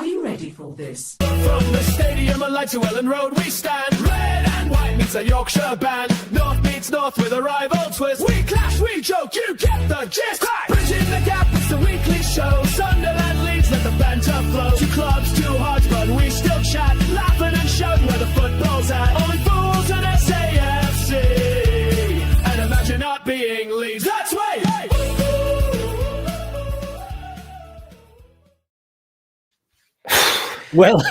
you ready for this? From the stadium and light to Ellen Road we stand. Red and white meets a Yorkshire band. North meets north with a rival twist. We clash, we joke, you get the gist. Bridging the gap, it's the weekly show. Sunderland Leeds, let the banter flow. Two clubs, two hearts, but we still chat. Laughing and shouting where the football's at. Only fools and SAFC. And imagine not being Leeds. That's way. Well,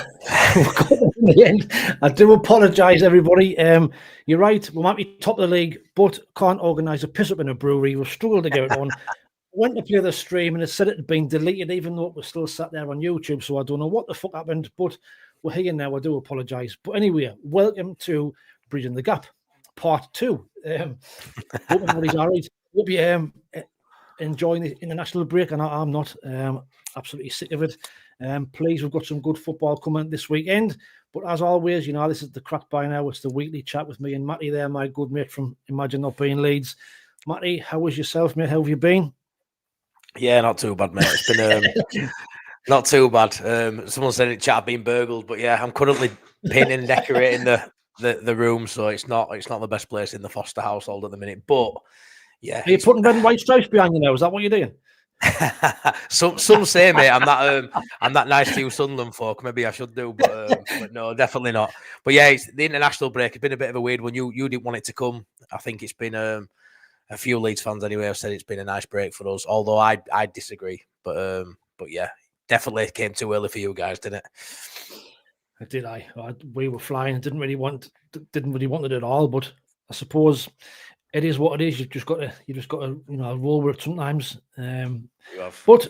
we've got to the end. I do apologise, everybody. You're right. We might be top of the league, but can't organise a piss up in a brewery. We've struggled to get it on. Went to play the stream and it said it had been deleted, even though it was still sat there on YouTube. So I don't know what the fuck happened, but we're here now. I do apologise. But anyway, welcome to Bridging the Gap, part 2. Hope everybody's all right. Hope you enjoying the international break, and I'm not. Absolutely sick of it. Please, we've got some good football coming this weekend. But as always, you know, this is the crack by now. It's the weekly chat with me and Matty there, my good mate from Imagine Not Being Leeds. Matty, how was yourself, mate? How have you been? Yeah, not too bad, mate. It's been not too bad. Someone said in chat I've been burgled, but yeah, I'm currently painting and decorating the room, so it's not the best place in the Foster household at the minute. But yeah, are you putting red and white stripes behind you now? Is that what you're doing? Some say, mate, I'm that nice to you Sunderland folk. Maybe I should do, but no, definitely not. But yeah, it's the international break. It's been a bit of a weird one. You didn't want it to come. I think it's been a few Leeds fans anyway have said it's been a nice break for us. Although I disagree. But yeah, definitely came too early for you guys, didn't it? Did I? We were flying. Didn't really want it at all. But I suppose it is what it is. You just got to roll with it sometimes. But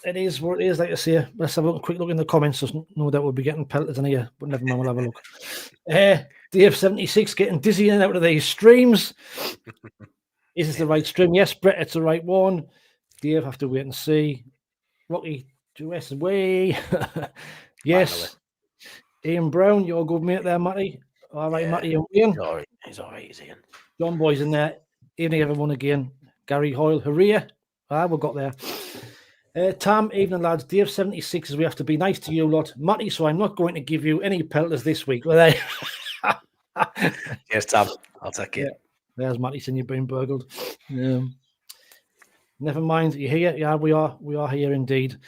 it is what it is. Like I say, let's have a quick look in the comments. There's no doubt we'll be getting pelted in here, but never mind. We'll have a look. Dave76 getting dizzy in and out of these streams. Is this the right stream? Yes, Brett, it's the right one. Dave, have to wait and see. Rocky, US away. Yes. Finally. Ian Brown, you're a good mate there, Matty. All right, yeah. Matty and Ian. He's all right, Ian. John Boy's in there. Evening, everyone, again. Gary Hoyle, hooray. We got there. Tam, evening, lads. Dave76 says we have to be nice to you lot. Matty, so I'm not going to give you any pelters this week, will I? Yes, Tam. I'll take it. Yeah. There's Matty saying you've been burgled. Never mind. You here? Yeah, we are here indeed.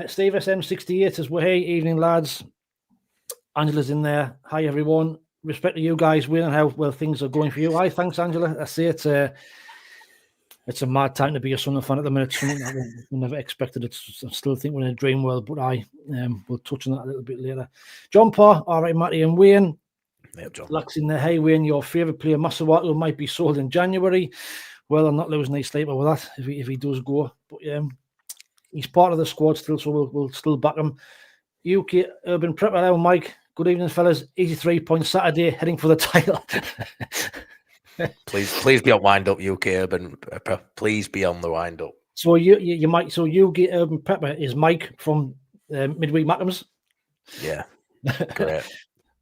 Steve SM68 says, well, hey, evening, lads. Angela's in there. Hi, everyone. Respect to you guys, Will, and how well things are going for you. Hi, thanks, Angela. I say it's a mad time to be a Sunderland fan at the minute. Something that we never expected. I still think we're in a dream world, but we'll touch on that a little bit later. John Parr, all right, Matty and Wayne. Yeah, John. Lax in there. Hey, Wayne, your favourite player, Massawato, might be sold in January. Well, I'm not losing any sleep over that if he does go. But he's part of the squad still, so we'll still back him. UK Urban Prepper now, Mike. Good evening, fellas. Easy 3 points Saturday, heading for the title. please be on wind up, UK Urban. Please be on the wind up. So you might. So UK Urban Prepper is Mike from Midweek Mackems. Yeah, great.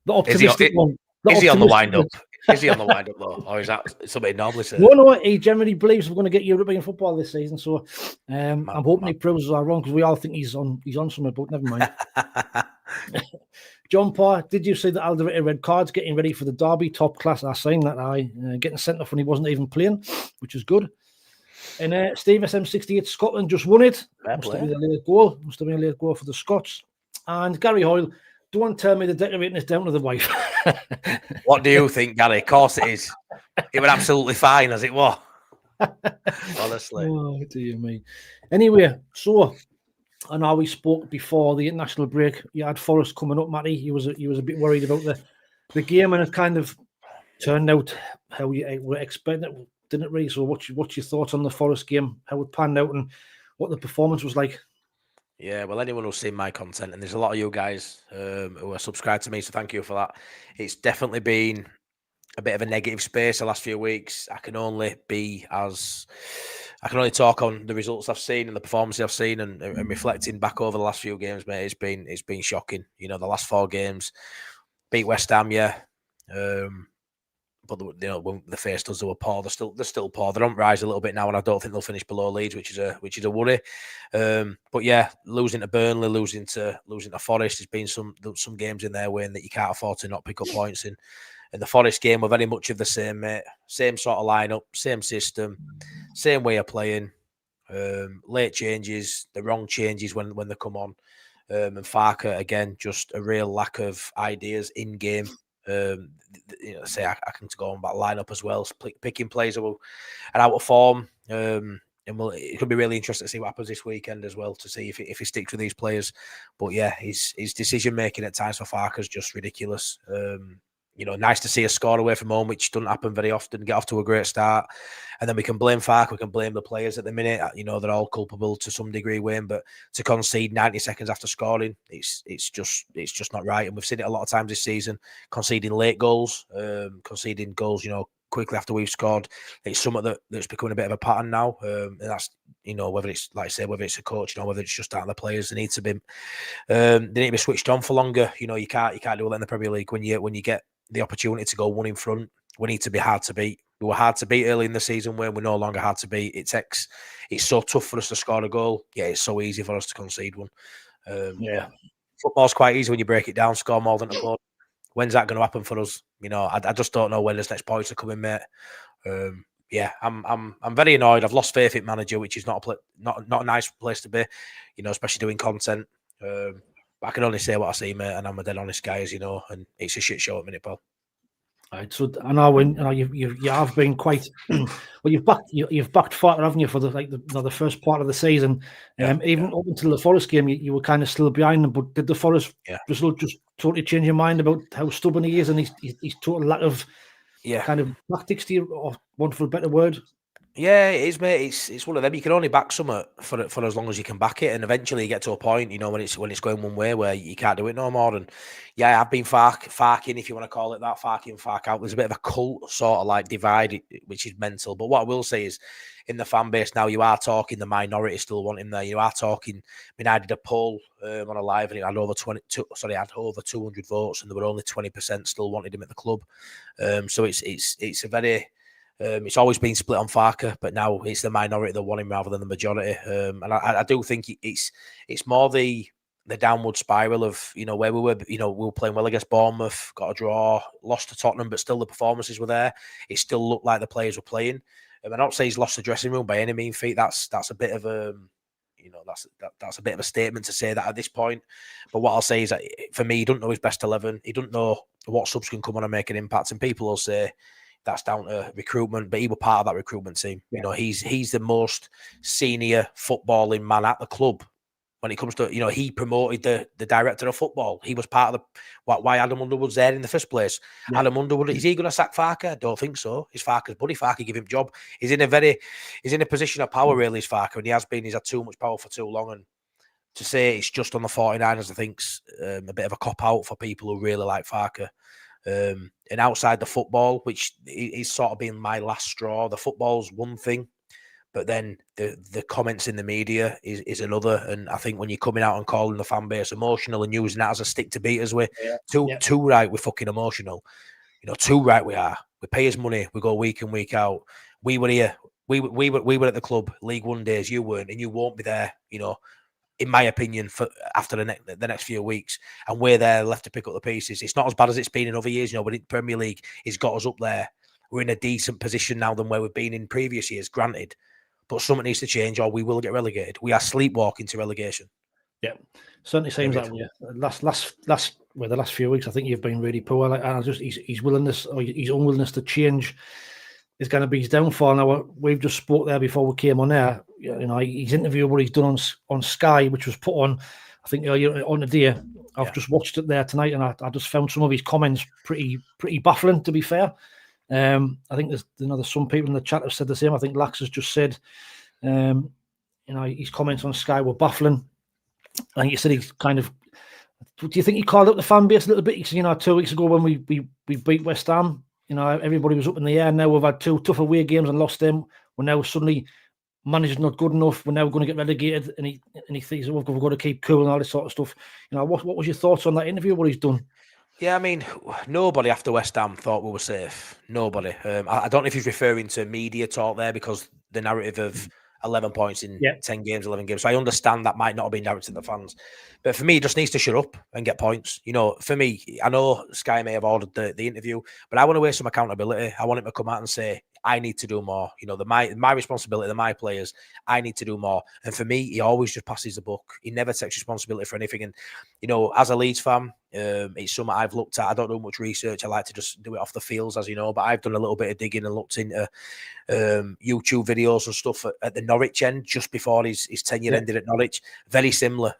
The optimistic one. Is he on the wind up? Is he on the wind up though, or is that somebody normally says? No. He generally believes we're going to get European football this season. So I'm hoping he proves us all wrong because we all think he's on somewhere, but never mind. John Parr, did you see that Alderete red cards getting ready for the derby? Top class. I seen that. Getting sent off when he wasn't even playing, which is good. And Steve SM68, Scotland just won it. Must have been a late goal. Must have been a late goal for the Scots. And Gary Hoyle, don't tell me the decorating is down to the wife. What do you think, Gary? Of course it is. It was absolutely fine as it was. Honestly. Oh, dear me. Anyway, so I know we spoke before the international break. You had Forest coming up, Matty. He was a bit worried about the game, and it kind of turned out how you were expecting it, didn't it, really? So what's your thoughts on the Forest game, how it panned out, and what the performance was like? Yeah, well, anyone who's seen my content, and there's a lot of you guys who are subscribed to me, so thank you for that. It's definitely been a bit of a negative space the last few weeks. I can only talk on the results I've seen and the performances I've seen, and reflecting back over the last few games, mate. It's been shocking. You know, the last 4 games, beat West Ham, yeah. when they faced us, they were poor. They're still poor. They're on rise a little bit now, and I don't think they'll finish below Leeds, which is a worry. But yeah, losing to Burnley, losing to Forest, there's been some games in there where that you can't afford to not pick up points in. And the Forest game were very much of the same, mate. Same sort of lineup, same system, same way of playing. Late changes, the wrong changes when they come on. And Farke, again, just a real lack of ideas in game. Say I can go on about lineup as well, picking players who are out of form. And it could be really interesting to see what happens this weekend as well, to see if he sticks with these players. But yeah, his decision making at times for Farke is just ridiculous. Nice to see a score away from home, which doesn't happen very often, get off to a great start. And then we can blame Farke, we can blame the players at the minute. They're all culpable to some degree, Wayne, but to concede 90 seconds after scoring, it's just not right. And we've seen it a lot of times this season, conceding late goals, conceding goals, quickly after we've scored. It's something that's becoming a bit of a pattern now. And that's, whether it's, like I say, whether it's a coach, whether it's just out of the players, they need to be switched on for longer. You can't do that in the Premier League when you get the opportunity to go one in front. We need to be hard to beat. We were hard to beat early in the season, when we're no longer hard to beat. It's so tough for us to score a goal. Yeah, it's so easy for us to concede one. Football's quite easy when you break it down, score more than a goal. When's that going to happen for us? I just don't know when this next points are coming, mate. I'm very annoyed. I've lost faith in manager, which is not a nice place to be, especially doing content. But I can only say what I see, mate, and I'm a dead honest guy, as you know, and it's a shit show at the minute, pal. Right, so I know when you have been quite well. You've backed Farke, haven't you, for the first part of the season? Even up until the Forest game, you were kind of still behind them. But did the Forest result just totally change your mind about how stubborn he is and his total lack of kind of tactics, to you, or want for a better word? Yeah, it is, mate. It's one of them. You can only back something for as long as you can back it, and eventually you get to a point, when it's going one way where you can't do it no more. And yeah, I've been Farking, if you want to call it that, Farke Out. There's a bit of a cult sort of like divide, which is mental. But what I will say is, in the fan base now, you are talking the minority still want him there. You are talking. I mean, I did a poll on a live, and it had over 200 votes, and there were only 20% still wanted him at the club. So it's a very it's always been split on Farke, but now it's the minority that want him rather than the majority. And I do think it's more the downward spiral of, where we were playing well against Bournemouth, got a draw, lost to Tottenham, but still the performances were there. It still looked like the players were playing. I don't say he's lost the dressing room by any means feat. That's a bit of a that's a bit of a statement to say that at this point. But what I'll say is that for me, he doesn't know his best 11. He doesn't know what subs can come on and make an impact. And people will say that's down to recruitment, but he was part of that recruitment team. Yeah. He's the most senior footballing man at the club. When it comes to, he promoted the director of football. He was part of why Adam Underwood's there in the first place. Yeah. Adam Underwood, is he going to sack Farke? I don't think so. He's Farke's buddy. Farke give him a job. He's in a position of power, really, is Farke, and he's had too much power for too long. And to say it's just on the 49ers, I think's a bit of a cop out for people who really like Farke. And outside the football, which is sort of been my last straw, the football's one thing, but then the comments in the media is another. And I think when you're coming out and calling the fan base emotional and using that as a stick to beat us with, too right, we're fucking emotional. Too right we are. We pay his money. We go week in, week out. We were here. We were at the club, League One days. You weren't, and you won't be there. In my opinion, for after the next few weeks, and we're there left to pick up the pieces. It's not as bad as it's been in other years, but in Premier League, it's got us up there. We're in a decent position now than where we've been in previous years, granted. But something needs to change, or we will get relegated. We are sleepwalking to relegation. Yeah, certainly seems that way. The last few weeks, I think you've been really poor. And his willingness or his unwillingness to change is going to be his downfall. Now, we've just spoke there before we came on there. His interview, what he's done on Sky, which was put on, I think, earlier on the day. I've just watched it there tonight, and I just found some of his comments pretty baffling, to be fair. I think there's some people in the chat have said the same. I think Lax has just said, his comments on Sky were baffling. I think he said he's kind of. Do you think he called up the fan base a little bit? He said, 2 weeks ago when we beat West Ham, everybody was up in the air. Now we've had 2 tough away games and lost them. We're now suddenly managed not good enough. We're now going to get relegated, and he thinks we've got to keep cool and all this sort of stuff. What was your thoughts on that interview? What he's done? Yeah, I mean, nobody after West Ham thought we were safe. Nobody. I don't know if he's referring to media talk there, because the narrative of 11 points in 10 games, 11 games. So I understand that might not have been directed to the fans. But for me, he just needs to shut up and get points. You know, for me, I know Sky may have ordered the interview, but I want to wear some accountability. I want him to come out and say, I need to do more. You know, my responsibility, they're my players. I need to do more. And for me, he always just passes the buck. He never takes responsibility for anything. And, you know, as a Leeds fan, it's something I've looked at. I don't do much research. I like to just do it off the fields, as you know, but I've done a little bit of digging and looked into YouTube videos and stuff at the Norwich end just before his tenure ended at Norwich. Very similar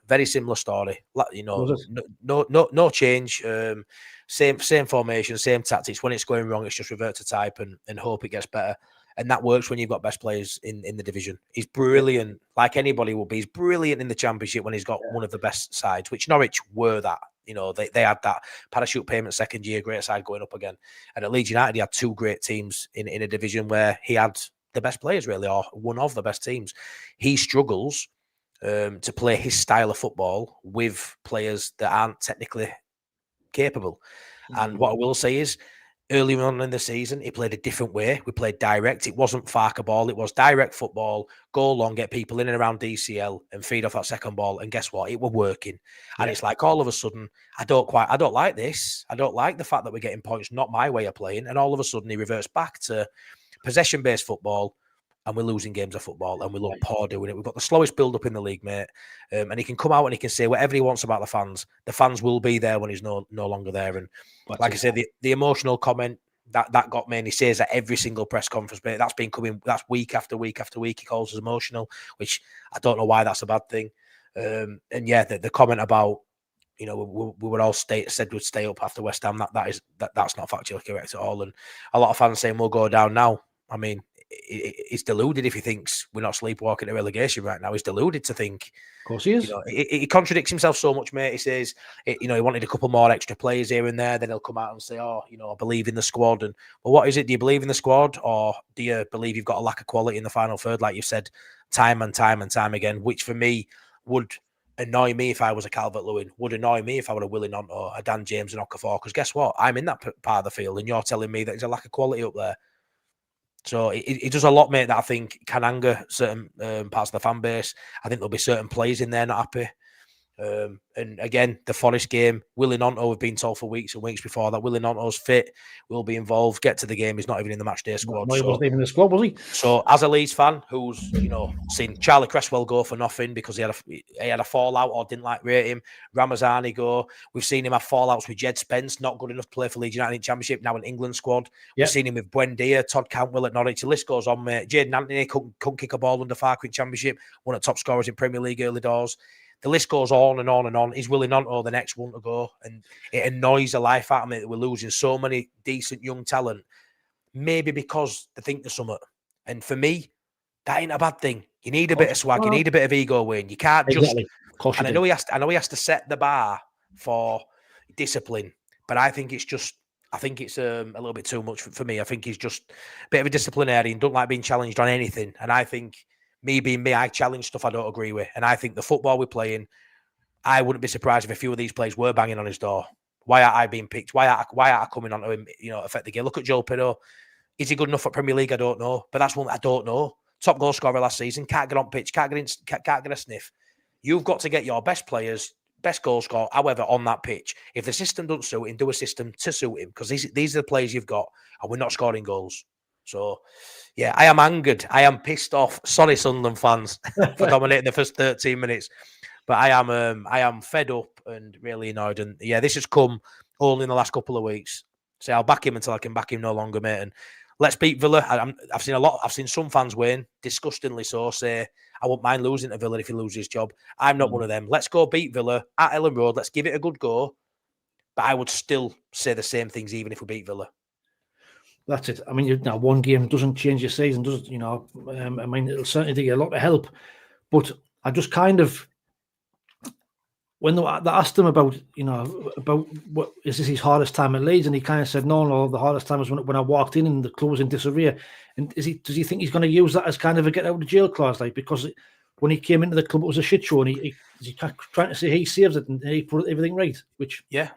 story. You know, no change. Same formation, same tactics. When it's going wrong, it's just revert to type and hope it gets better. And that works when you've got best players in the division. He's brilliant, like anybody will be. He's brilliant in the Championship when he's got one of the best sides, which Norwich were that. You know, they had that parachute payment second year, great side going up again. And at Leeds United, he had two great teams in a division where he had the best players, really, or one of the best teams. He struggles to play his style of football with players that aren't technically capable. And what I will say is, early on in the season, he played a different way. We played direct. It wasn't Farke ball. It was direct football. Go long, get people in and around DCL and feed off that second ball. And guess what? It were working. And it's like all of a sudden, I don't like this. I don't like the fact that we're getting points, not my way of playing. And all of a sudden, he reverts back to possession-based football. And we're losing games of football, and we look poor doing it. We've got the slowest build-up in the league, mate. And he can come out and he can say whatever he wants about the fans. The fans will be there when he's no longer there. And like I said, the emotional comment that got me, and he says that every single press conference, but that's been coming. That's week after week after week. He calls us emotional, which I don't know why that's a bad thing. And yeah, the comment about, you know, we were all said we'd stay up after West Ham. That's not factually correct at all. And a lot of fans saying we'll go down now. I mean, he's deluded if he thinks we're not sleepwalking to relegation right now. He's deluded to think. Of course he is. You know, he contradicts himself so much, mate. He says, you know, he wanted a couple more extra players here and there. Then he'll come out and say, oh, you know, I believe in the squad. And well, what is it? Do you believe in the squad, or do you believe you've got a lack of quality in the final third, like you've said time and time again? Which for me would annoy me if I was a Calvert-Lewin. Would annoy me if I were a Willie Gnonto, a Dan James, and Okafor. Because guess what? I'm in that part of the field, and you're telling me that there's a lack of quality up there. So it does a lot, mate, that I think can anger certain parts of the fan base. I think there'll be certain players in there not happy. And again, the Forest game, Willie Gnonto, we've been told for weeks and weeks before that Willie Gnonto's fit, will be involved, get to the game. He's not even in the match day squad. No, he wasn't even in the squad, was he? So as a Leeds fan who's, you know, seen Charlie Cresswell go for nothing because he had a fallout or didn't rate him, Ramazani go. We've seen him have fallouts with Jed Spence, not good enough to play for Leeds United in Championship, now in England squad. We've seen him with Buendia, Todd Cantwell at Norwich. The list goes on, mate. Jayden Anthony couldn't kick a ball under Farke in Championship, one of the top scorers in Premier League early doors. The list goes on and on and on. Is Willie Gnonto the next one to go? And it annoys the life out of me that we're losing so many decent young talent, maybe because they think there's something. And for me, that ain't a bad thing. You need a bit of swag. You need a bit of ego win. You can't just... And I know he has to set the bar for discipline, but I think it's a little bit too much for me. I think he's just a bit of a disciplinarian, don't like being challenged on anything. And I think... me being me, I challenge stuff I don't agree with. And I think the football we're playing, I wouldn't be surprised if a few of these players were banging on his door. Why aren't I being picked? Why aren't I coming onto him, you know, affect the game? Look at Joe Pinto. Is he good enough for Premier League? I don't know. But that's one I don't know. Top goal scorer last season, can't get on pitch, can't get a sniff. You've got to get your best players, best goal scorer, however, on that pitch. If the system doesn't suit him, do a system to suit him, because these are the players you've got, and we're not scoring goals. So, yeah, I am angered. I am pissed off. Sorry, Sunderland fans, for dominating the first 13 minutes. But I am fed up and really annoyed. And yeah, this has come only in the last couple of weeks. So I'll back him until I can back him no longer, mate. And let's beat Villa. I've seen some fans win, disgustingly so, say, I won't mind losing to Villa if he loses his job. I'm not one of them. Let's go beat Villa at Ellen Road. Let's give it a good go. But I would still say the same things even if we beat Villa. That's it. I mean, now one game doesn't change your season, does it? You know, I mean, it'll certainly do you a lot of help. But I just kind of, when they asked him about, you know, about what is this his hardest time at Leeds, and he kind of said, no, the hardest time was when I walked in and the club was in disarray. And does he think he's going to use that as kind of a get out of jail clause, like, because when he came into the club it was a shit show, and is he trying to say he saves it and he put everything right? Which yeah.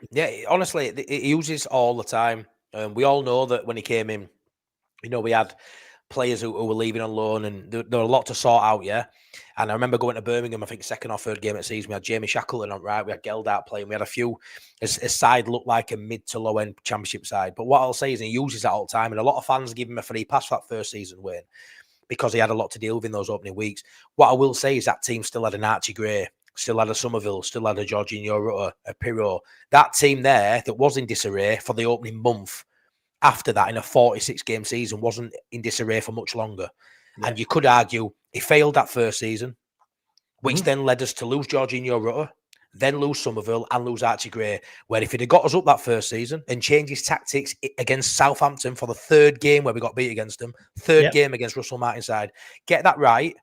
Honestly, he uses all the time. We all know that when he came in, we had players who were leaving on loan, and there were a lot to sort out. Yeah, and I remember going to Birmingham. I think second or third game of the season, we had Jamie Shackleton on right. We had Geldart playing. We had a few. His side looked like a mid to low end Championship side. But what I'll say is he uses that all the time, and a lot of fans give him a free pass for that first season win, because he had a lot to deal with in those opening weeks. What I will say is that team still had an Archie Gray, still had a Somerville, still had a Jorginho Rutter, a Pirro. That team there that was in disarray for the opening month, after that, in a 46-game season, wasn't in disarray for much longer. Yeah. And you could argue he failed that first season, which then led us to lose Jorginho Rutter, then lose Somerville and lose Archie Gray, where if he'd have got us up that first season and changed his tactics against Southampton for the third game where we got beat against them, third game against Russell Martin's side, get that right,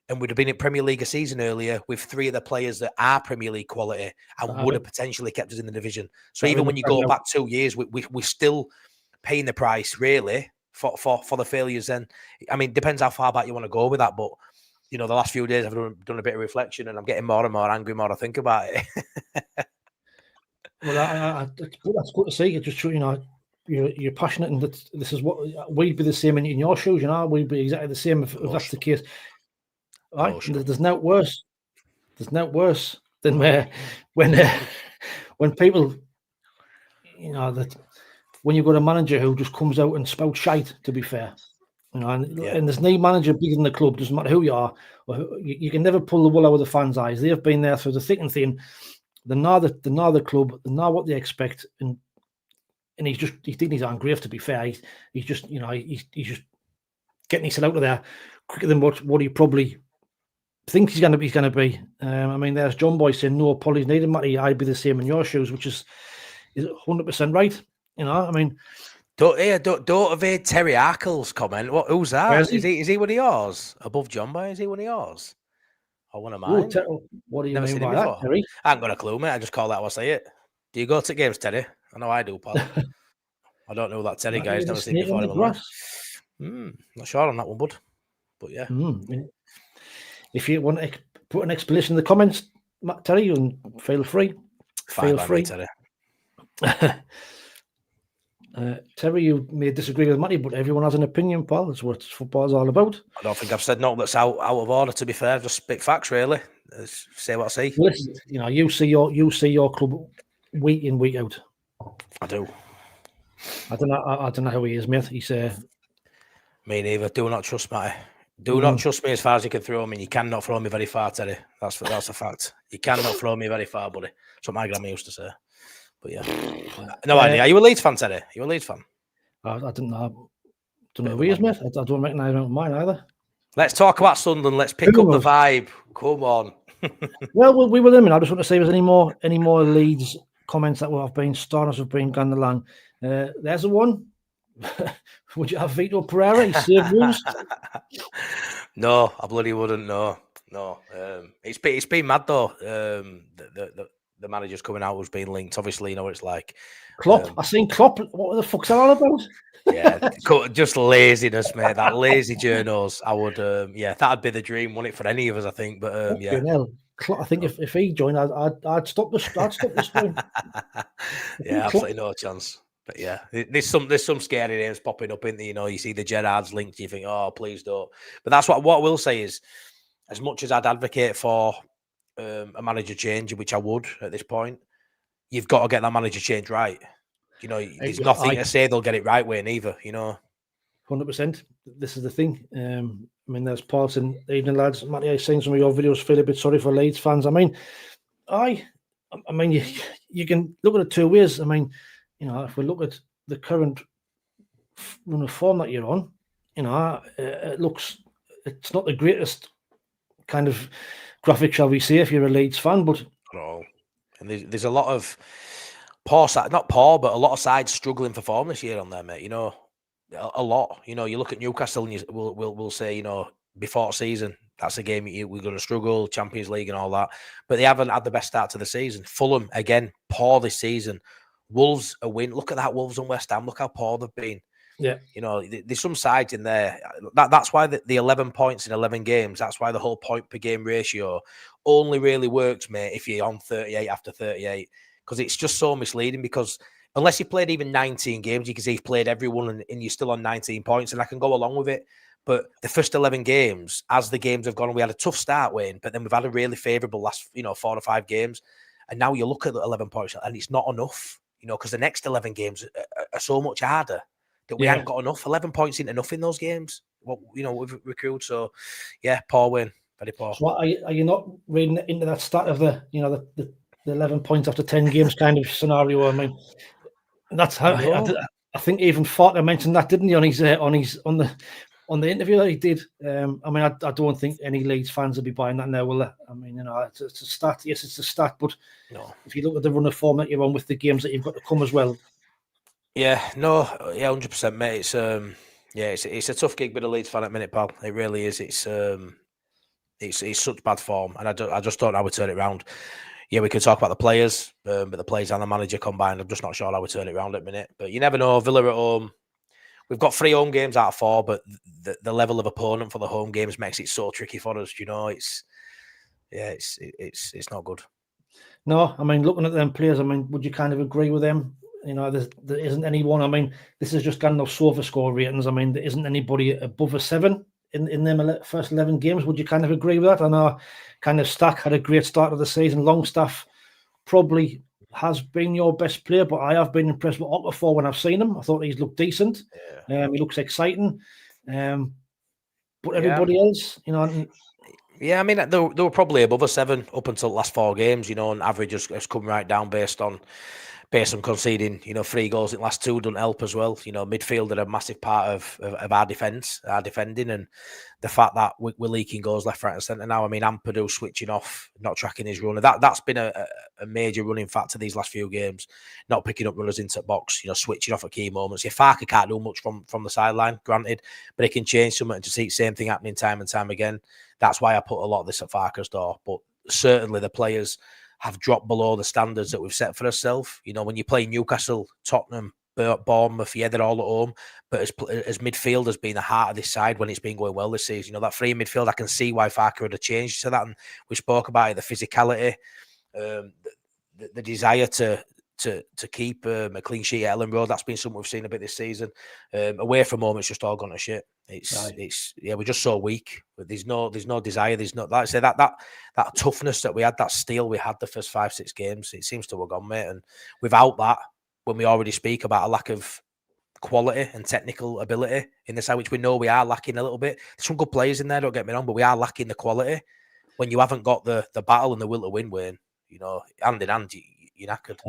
and we'd have been in Premier League a season earlier with three of the players that are Premier League quality and would have potentially kept us in the division. So even when you go back 2 years, we're still paying the price, really, for the failures then. I mean, depends how far back you want to go with that, but the last few days I've done a bit of reflection, and I'm getting more and more angry more I think about it. Well, that's good to see. It's just, you're passionate, and this is what we'd be the same in your shoes. We'd be exactly the same if that's the case. Right? Oh, sure. There's no worse. There's no worse than when people, that when you've got a manager who just comes out and spouts shite. To be fair. And there's no manager bigger than the club. Doesn't matter who you are, you can never pull the wool out of the fans' eyes. They've been there through the thick and thin. They know the club. They know what they expect, and he's digging his own grave. To be fair, he's just he's just getting himself out of there quicker than what he probably thinks he's going to be. I mean, there's John Boy saying no apologies needed, Matty. I'd be the same in your shoes, which is 100% right. I mean. Don't evade Terry Arkle's comment. Who's that? Is he one of yours? Above John Boy? Is he one of yours? Or one of mine? What do you mean by that, Terry? I haven't got a clue, mate. I just call that how I say it. Do you go to games, Terry? I know I do, pal. I don't know who that Terry guy is. Never seen before in my life. Not sure on that one, bud. But yeah. If you want to put an explanation in the comments, Terry, and feel free. Feel free, Terry. Terry, you may disagree with Matty, but everyone has an opinion, pal. That's what football's all about. I don't think I've said nothing that's out of order, to be fair. Just spit facts, really. Say what I see. Listen, you see your club week in, week out. I do. I don't know how he is, mate. He's me neither. Do not trust Matty. Do not trust me as far as you can throw me. You cannot throw me very far, Terry. That's a fact. You cannot throw me very far, buddy. That's what my grandma used to say. But yeah, no idea. Are you a Leeds fan, Terry? You a Leeds fan? I don't know. Don't know who he is, mate. I don't recognise mine either. Let's talk about Sunderland. Let's pick up the vibe. Come on. Well, we were them. I just want to say, if there's any more Leeds comments that have been starters have been gone the land. There's the one. Would you have Vito Pereira? He saved Wolves. No, I bloody wouldn't. No. It's been mad though. The manager's coming out was being linked. Obviously, what it's like. Klopp. I seen Klopp. What the fuck's that all about? Yeah, just laziness, mate. That lazy journos. I would, that'd be the dream, wouldn't it, for any of us? I think, but yeah. I think if he joined, I'd stop the stream. Yeah, absolutely no chance. But yeah, there's some scary names popping up in there. You see the Gerrards linked. You think, oh, please don't. But that's what I will say is, as much as I'd advocate for a manager change, which I would at this point, you've got to get that manager change right. There's nothing to say they'll get it right way neither. 100%. This is the thing. I mean, there's parts in evening, lads. Matty, I've seen some of your videos. Feel a bit sorry for Leeds fans. I mean, you can look at it two ways. I mean, if we look at the current run of form that you're on, it's not the greatest kind of graphic, shall we say, if you're a Leeds fan, but no. And there's a lot of not poor, but a lot of sides struggling for form this year on there, mate. A lot. You look at Newcastle, and we'll say, before season, that's a game we're going to struggle, Champions League and all that. But they haven't had the best start to the season. Fulham, again, poor this season. Wolves, a win. Look at that, Wolves and West Ham. Look how poor they've been. Yeah. You know, there's some sides in there. That's why the 11 points in 11 games, that's why the whole point per game ratio only really works, mate, if you're on 38 after 38. Because it's just so misleading, because unless you played even 19 games, you can say you've played everyone and you're still on 19 points, and I can go along with it. But the first 11 games, as the games have gone, we had a tough start, Wayne, but then we've had a really favourable last, 4 or 5 games. And now you look at the 11 points and it's not enough, because the next 11 games are so much harder that we haven't got enough. 11 points into enough in those games. We've recruited. So, yeah, poor win. Very poor. So are you not reading into that stat of the 11 points after 10 games kind of scenario? I mean, that's how I think even Farke mentioned that, didn't he, on the interview that he did. I mean, I don't think any Leeds fans will be buying that now, will they? I mean, it's a stat. Yes, it's a stat, but if you look at the run of form that you're on with the games that you've got to come as well. Yeah, 100%, mate. It's a tough gig with a Leeds fan at minute, pal. It really is. It's such bad form, and I just don't know how we turn it around. Yeah, we could talk about the players, but the players and the manager combined, I'm just not sure how we turn it around at minute. But you never know. Villa at home. We've got 3 home games out of 4, but the level of opponent for the home games makes it so tricky for us. It's not good. No, I mean, looking at them players, I mean, would you kind of agree with them? There isn't anyone. I mean, this is just kind of sofa score ratings. I mean, there isn't anybody above a 7 in them first 11 games. Would you kind of agree with that? I know kind of Stack had a great start of the season. Longstaff probably has been your best player, but I have been impressed with Okafor when I've seen him. I thought he's looked decent. He looks exciting. But everybody else, Yeah, I mean, they were probably above a 7 up until the last 4 games, and average has come right down based on conceding, 3 goals in the last 2 doesn't help as well. Midfield are a massive part of our defence, our defending, and the fact that we're leaking goals left, right and centre now. I mean, Ampadu switching off, not tracking his run. That's been a major running factor these last few games, not picking up runners into the box, switching off at key moments. Farke can't do much from the sideline, granted, but it can change something, and to see the same thing happening time and time again. That's why I put a lot of this at Farke's door. But certainly the players have dropped below the standards that we've set for ourselves. When you play Newcastle, Tottenham, Bournemouth, they're all at home. But as midfield has been the heart of this side when it's been going well this season. That free midfield, I can see why Farke had a change to that. And we spoke about it, the physicality, the desire to keep a clean sheet at Ellen Road. That's been something we've seen a bit this season. Away from home, it's just all gone to shit. We're just so weak. There's no desire. There's not, like I say, that toughness that we had, that steel we had the first 5-6 games. It seems to have gone, mate. And without that, when we already speak about a lack of quality and technical ability in the side, which we know we are lacking a little bit. There's some good players in there, don't get me wrong, but we are lacking the quality. When you haven't got the battle and the will to win, Wayne, hand in hand, you're knackered.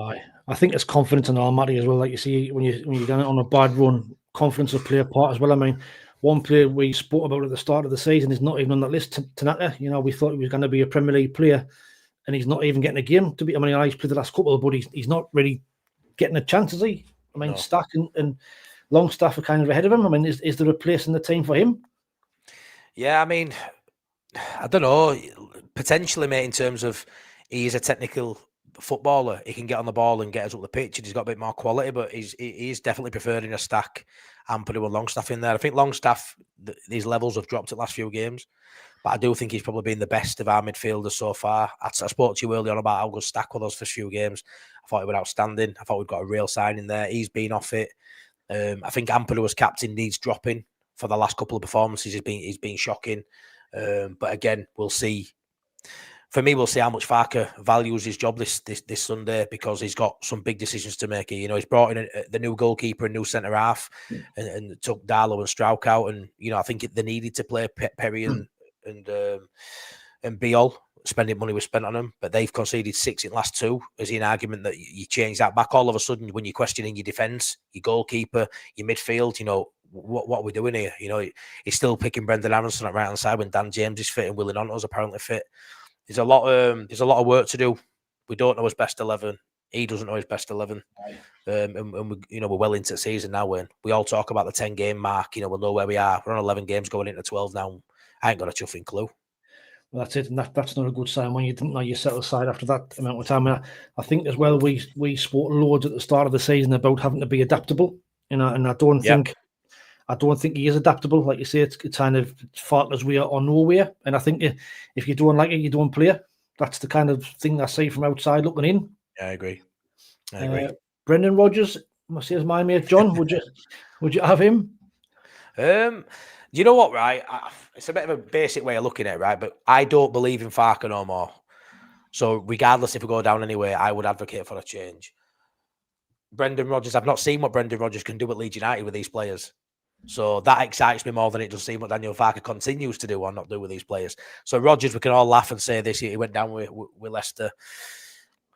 I think it's confidence in all, Matty, as well. Like you see, when you're going on a bad run, confidence will play a part as well. I mean, one player we spoke about at the start of the season is not even on that list, Tanaka. We thought he was going to be a Premier League player, and he's not even getting a game. I mean, he's played the last couple, but he's not really getting a chance, is he? I mean, no. Stack and Longstaff are kind of ahead of him. I mean, is there a place in the team for him? Yeah, I mean, I don't know. Potentially, mate, in terms of he is a technical footballer. He can get on the ball and get us up the pitch, and he's got a bit more quality, but he's definitely preferring a Stack and putting Longstaff in there. I think Longstaff, these levels have dropped at the last few games, but I do think he's probably been the best of our midfielders so far. I spoke to you earlier on about how good Stack was those first few games. I thought he was outstanding. I thought we've got a real signing there. He's been off it. I think Ampadu as captain needs dropping for the last couple of performances. He's been shocking. But again, we'll see. For me, we'll see how much Farke values his job this Sunday, because he's got some big decisions to make. He's brought in the new goalkeeper and new centre half, and took Darlow and Strauch out. And I think they needed to play Perry and Biol. Spending money was spent on them, but they've conceded 6 in the last 2. Is he an argument that you change that back all of a sudden when you're questioning your defence, your goalkeeper, your midfield? What are we doing here? He's still picking Brendan Aronson at right hand side when Dan James is fit and Willie Nonto's apparently fit. There's a lot of work to do. We don't know his best 11. He doesn't know his best 11. And we're well into the season now. When we all talk about the 10-game mark, we'll know where we are. We're on 11 games going into 12 now. I ain't got a chuffing clue. Well, that's it, and that's not a good sign when you didn't know you settled aside after that amount of time. And I think as well, we spoke loads at the start of the season about having to be adaptable, and I don't think I don't think he is adaptable. Like you say, it's kind of Farke's way or nowhere. And I think if you don't like it, you don't play. That's the kind of thing I see from outside looking in. Yeah, I agree. I agree. Brendan Rodgers, must say, is my mate John. Would you have him? You know what, right? It's a bit of a basic way of looking at it, right? But I don't believe in Farke no more. So regardless if we go down anyway, I would advocate for a change. Brendan Rodgers, I've not seen what Brendan Rodgers can do at Leeds United with these players. So that excites me more than it does see what Daniel Farke continues to do or not do with these players. So Rodgers, we can all laugh and say this year he went down with Leicester.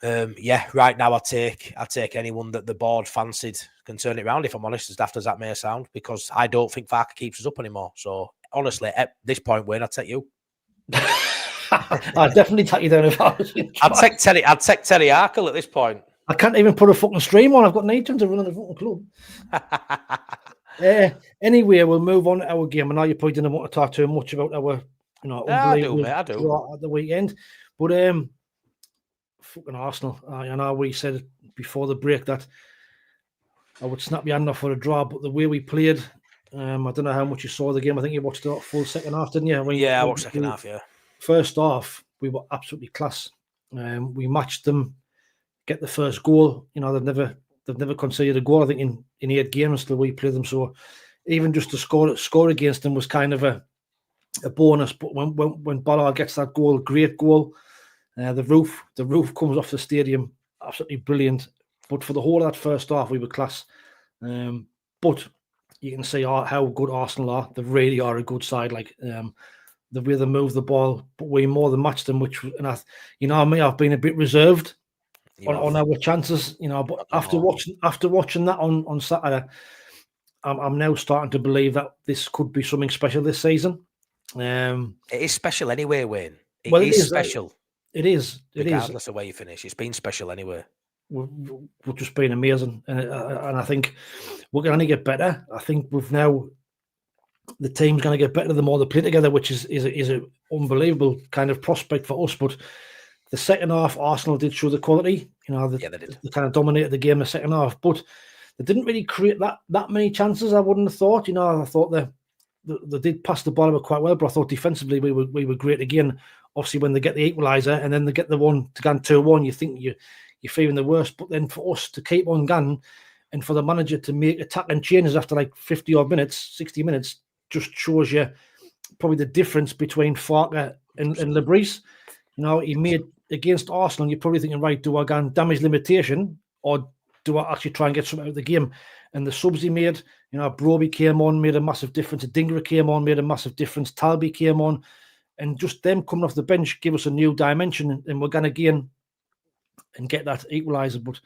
Yeah, right now I'll take anyone that the board fancied can turn it around, if I'm honest, as daft as that may sound, because I don't think Farke keeps us up anymore. So honestly, at this point, Wayne, I'd take you. I'd definitely take you down if I was in I'd take Terry Arkle at this point. I can't even put a fucking stream on. I've got an agent to run in the fucking club. Anyway, we'll move on to our game. I know you probably didn't want to talk too much about our, unbelievable I do. At the weekend. But fucking Arsenal. I know we said before the break that I would snap your hand off for a draw, but the way we played, I don't know how much you saw the game. I think you watched the full second half, didn't you? I watched second half, yeah. First half, we were absolutely class. We matched them, get the first goal. They've never conceded a goal, I think, in 8 games till we played them. So even just to score against them was kind of a bonus. But when Ballard gets that goal, great goal. The roof comes off the stadium, absolutely brilliant. But for the whole of that first half, we were class. But you can see how good Arsenal are. They really are a good side. Like the way they move the ball, but we more than matched them. I've been a bit reserved on our chances. But after watching that on Saturday, I'm now starting to believe that this could be something special this season. It is special anyway, Wayne. It is special. It is. Regardless of where you finish, it's been special anyway. We've just been amazing, and I think we're going to get better. I think the team's going to get better the more they play together, which is an unbelievable kind of prospect for us. But the second half, Arsenal did show the quality. They did. They kind of dominated the game in the second half, but they didn't really create that many chances. I wouldn't have thought. I thought they did pass the ball quite well, but I thought defensively we were great again. Obviously, when they get the equaliser and then they get the one to go 2-1, you think you're feeling the worst. But then for us to keep on going and for the manager to make attacking changes after like 50-odd minutes, 60 minutes, just shows you probably the difference between Farke and Lebris. He made against Arsenal, you're probably thinking, right, do I go and damage limitation or do I actually try and get something out of the game? And the subs he made, Broby came on, made a massive difference. Adingra came on, made a massive difference. Talby came on. And just them coming off the bench give us a new dimension, and we're going to gain and get that equaliser. But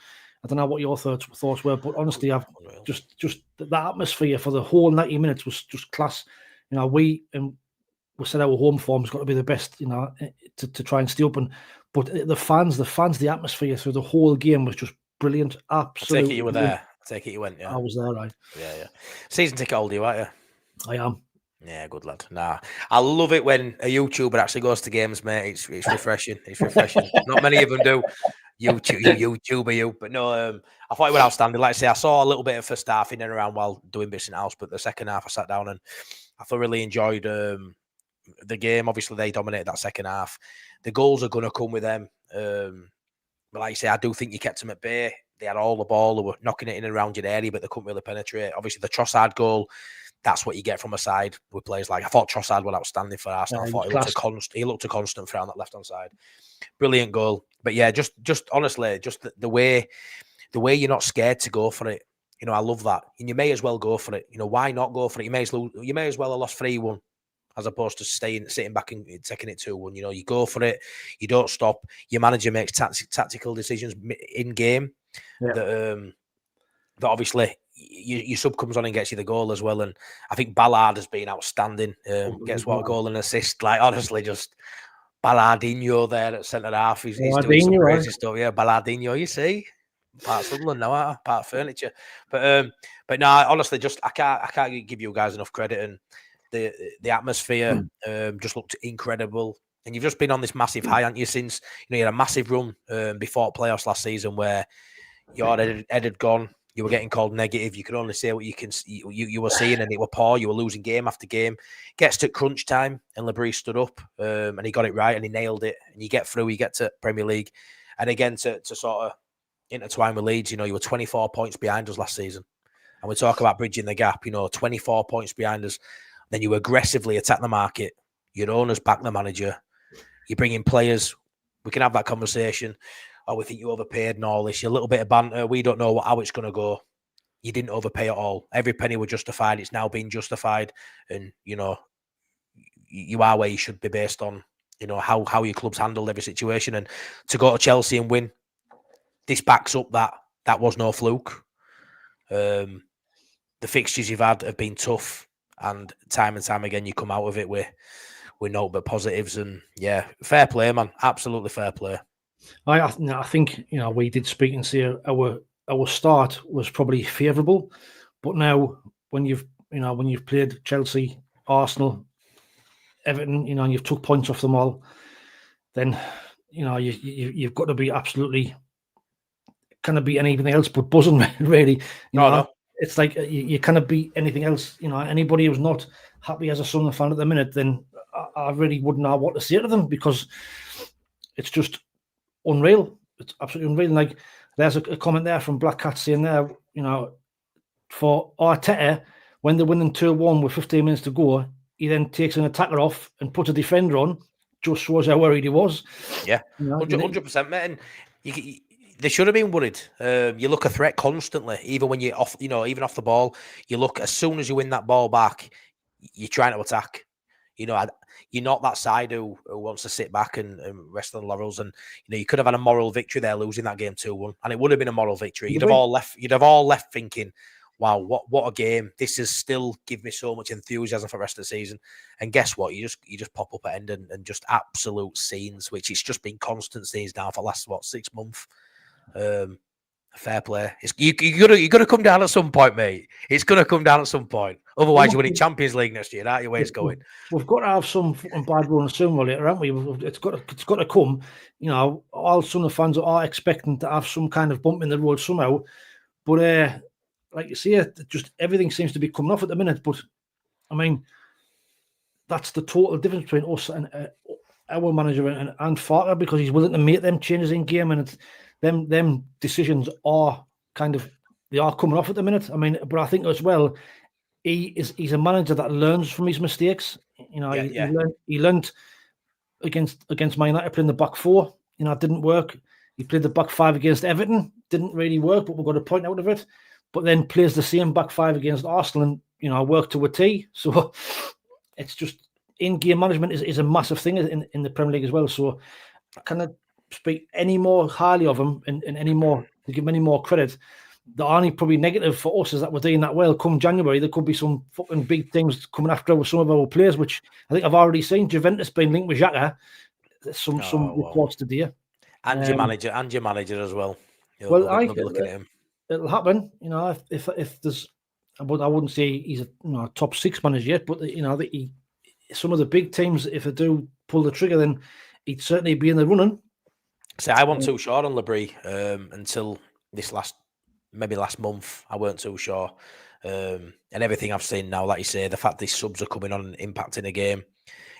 I don't know what your thoughts were, but honestly, I've just the atmosphere for the whole 90 minutes was just class. We said our home form's got to be the best, to try and stay open. But the fans, the atmosphere through the whole game was just brilliant. Absolutely. I take it you were there. I take it you went, yeah. I was there, right? Yeah. Season ticket holder, you, aren't you? I am. Yeah, good lad. Nah, I love it when a YouTuber actually goes to games, mate. It's refreshing. It's refreshing. Not many of them do. YouTuber, you. But no, I thought it was outstanding. Like I say, I saw a little bit of first half in and around while doing bits in the house, but the second half I sat down and I thoroughly enjoyed the game. Obviously, they dominated that second half. The goals are going to come with them. But like I say, I do think you kept them at bay. They had all the ball. They were knocking it in and around your area, but they couldn't really penetrate. Obviously, the Trossard goal, that's what you get from a side with players like. I thought Trossard was outstanding for Arsenal. I thought he looked a constant throughout that left-hand side. Brilliant goal. But yeah, just honestly, just the way you're not scared to go for it. I love that. And you may as well go for it. Why not go for it? You may as well have lost 3-1 as opposed to sitting back and taking it 2-1. You go for it. You don't stop. Your manager makes tactical decisions in game that obviously your sub comes on and gets you the goal as well. And I think Ballard has been outstanding. Gets what, a goal and assist. Like, honestly, just Ballardinho there at centre half. He's doing some crazy stuff. Yeah, Ballardinho, you see. Part of Sunderland now, part of furniture. But no, honestly, just I can't give you guys enough credit. And the atmosphere just looked incredible. And you've just been on this massive high, haven't you, since you had a massive run before playoffs last season where your head had gone. You were getting called negative. You could only say what you were seeing, and it were poor. You were losing game after game. Gets to crunch time, and Labrie stood up, and he got it right, and he nailed it. And you get through. You get to Premier League, and again to sort of intertwine with Leeds. You were 24 points behind us last season, and we talk about bridging the gap. 24 points behind us. Then you aggressively attack the market. Your owners back the manager. You bring in players. We can have that conversation. Oh, we think you overpaid and all this. A little bit of banter. We don't know how it's going to go. You didn't overpay at all. Every penny was justified. It's now been justified. And, you are where you should be based on, how your club's handled every situation. And to go to Chelsea and win, this backs up that was no fluke. The fixtures you've had have been tough. And time again, you come out of it with note but positives. And, yeah, fair play, man. Absolutely fair play. I think we did speak and say our start was probably favourable, but now when you've played Chelsea, Arsenal, Everton, and you've took points off them all, then you've got to be absolutely kind of beat anything else but buzzing, really. No. It's like you cannot beat anything else. Anybody who's not happy as a Sunderland fan at the minute, then I really wouldn't know what to say to them, because it's just unreal. It's absolutely unreal. Like, there's a comment there from Black Cat saying there, for Arteta, when they're winning 2-1 with 15 minutes to go, he then takes an attacker off and puts a defender on. Just shows how worried he was. Yeah, 100%, mate. And they should have been worried. You look a threat constantly, even when you're off. Even off the ball, you look, as soon as you win that ball back, you're trying to attack. You're not that side who wants to sit back and rest on the laurels. And you could have had a moral victory there, losing that game 2-1, and it would have been a moral victory. You'd have all left thinking, "Wow, what a game! This has still given me so much enthusiasm for the rest of the season." And guess what? You just pop up at end and just absolute scenes, which it's just been constant scenes now for the last 6 months. Fair play. You got to come down at some point, mate. It's going to come down at some point. Otherwise, you're winning Champions League next year. That's your way it's going. We've got to have some fucking bad run sooner or later, haven't we? It's got to come. All Sunderland fans are expecting to have some kind of bump in the road somehow. But like you say, just everything seems to be coming off at the minute. But I mean, that's the total difference between us and our manager and Farke, because he's willing to make them changes in game, and it's them decisions are they are coming off at the minute. I mean, but I think as well, he's a manager that learns from his mistakes. He learned against Man United playing the back four. It didn't work. He played the back five against Everton, didn't really work, but we got a point out of it. But then plays the same back five against Arsenal and worked to a T. So it's just in-game management is a massive thing in the Premier League as well. So I cannot speak any more highly of him and any more to give him any more credit. The only probably negative for us is that we're doing that well. Come January, there could be some fucking big things coming after with some of our players, which I think I've already seen. Juventus being linked with Xhaka. Some reports today. And your manager as well. Looking at him. It'll happen. If there's, but I wouldn't say he's a top 6 manager yet. But some of the big teams, if they do pull the trigger, then he'd certainly be in the running. So I wasn't too sure on Labrie until this last month. I weren't too sure. And everything I've seen now, like you say, the fact these subs are coming on and impacting a game,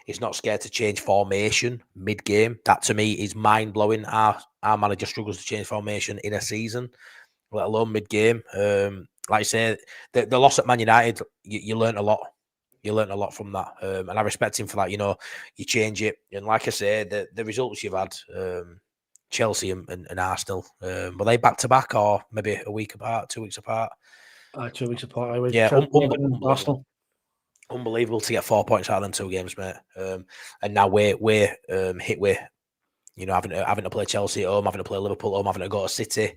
he's not scared to change formation mid-game. That to me is mind-blowing. Our manager struggles to change formation in a season, let alone mid-game. Like I say, the loss at Man United, you learned a lot. You learned a lot from that. And I respect him for that. You change it. And like I say, the results you've had, Chelsea and Arsenal, were they back-to-back or maybe a week apart, 2 weeks apart? 2 weeks apart. Yeah, Arsenal. Unbelievable to get 4 points out of them 2 games, mate. And now we're hit with, having to play Chelsea at home, having to play Liverpool at home, having to go to City.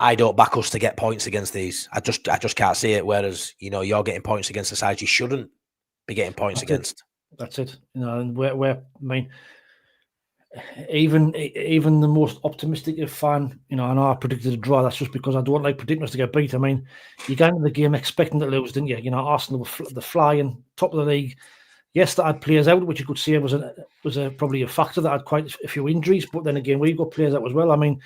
I don't back us to get points against these. I just can't see it. Whereas you're getting points against the sides you shouldn't be getting points against. That's it. And we're even the most optimistic fan, and I predicted a draw. That's just because I don't like predicting us to get beat. I mean, you got into the game expecting to lose, didn't you? Arsenal were the flying top of the league. Yes, that had players out, which you could say was probably a factor that had quite a few injuries. But then again, we've got players out as well. I mean,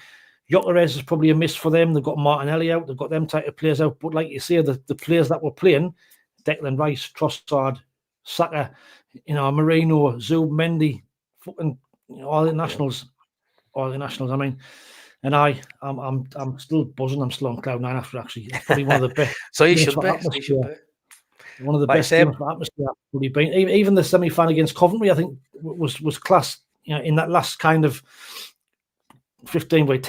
Gyökeres is probably a miss for them. They've got Martinelli out. They've got them type of players out. But like you say, the players that were playing, Declan Rice, Trossard, Saka, Moreno, Zub, Mendy, fucking all the nationals. I mean, and I'm still buzzing. I'm still on cloud nine after actually. It's probably one of the best. So you should be. One of the best games for atmosphere I've probably been. Even the semi-final against Coventry, I think was class. In that last kind of 10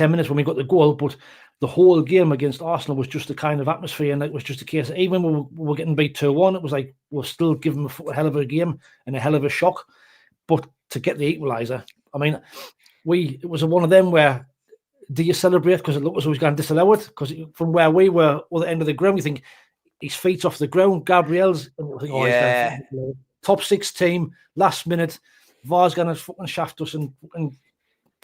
minutes when we got the goal, but the whole game against Arsenal was just the kind of atmosphere, and it was just a case. Even when we were getting beat 2-1, it was like we're still giving a hell of a game and a hell of a shock. But to get the equaliser, I mean, it was one of them where. Do you celebrate because it looked as though he was going to disallow it? Because from where we were, at the end of the ground, you think his feet's off the ground. Gabriel's, top 6 team, last minute. VAR's going to fucking shaft us,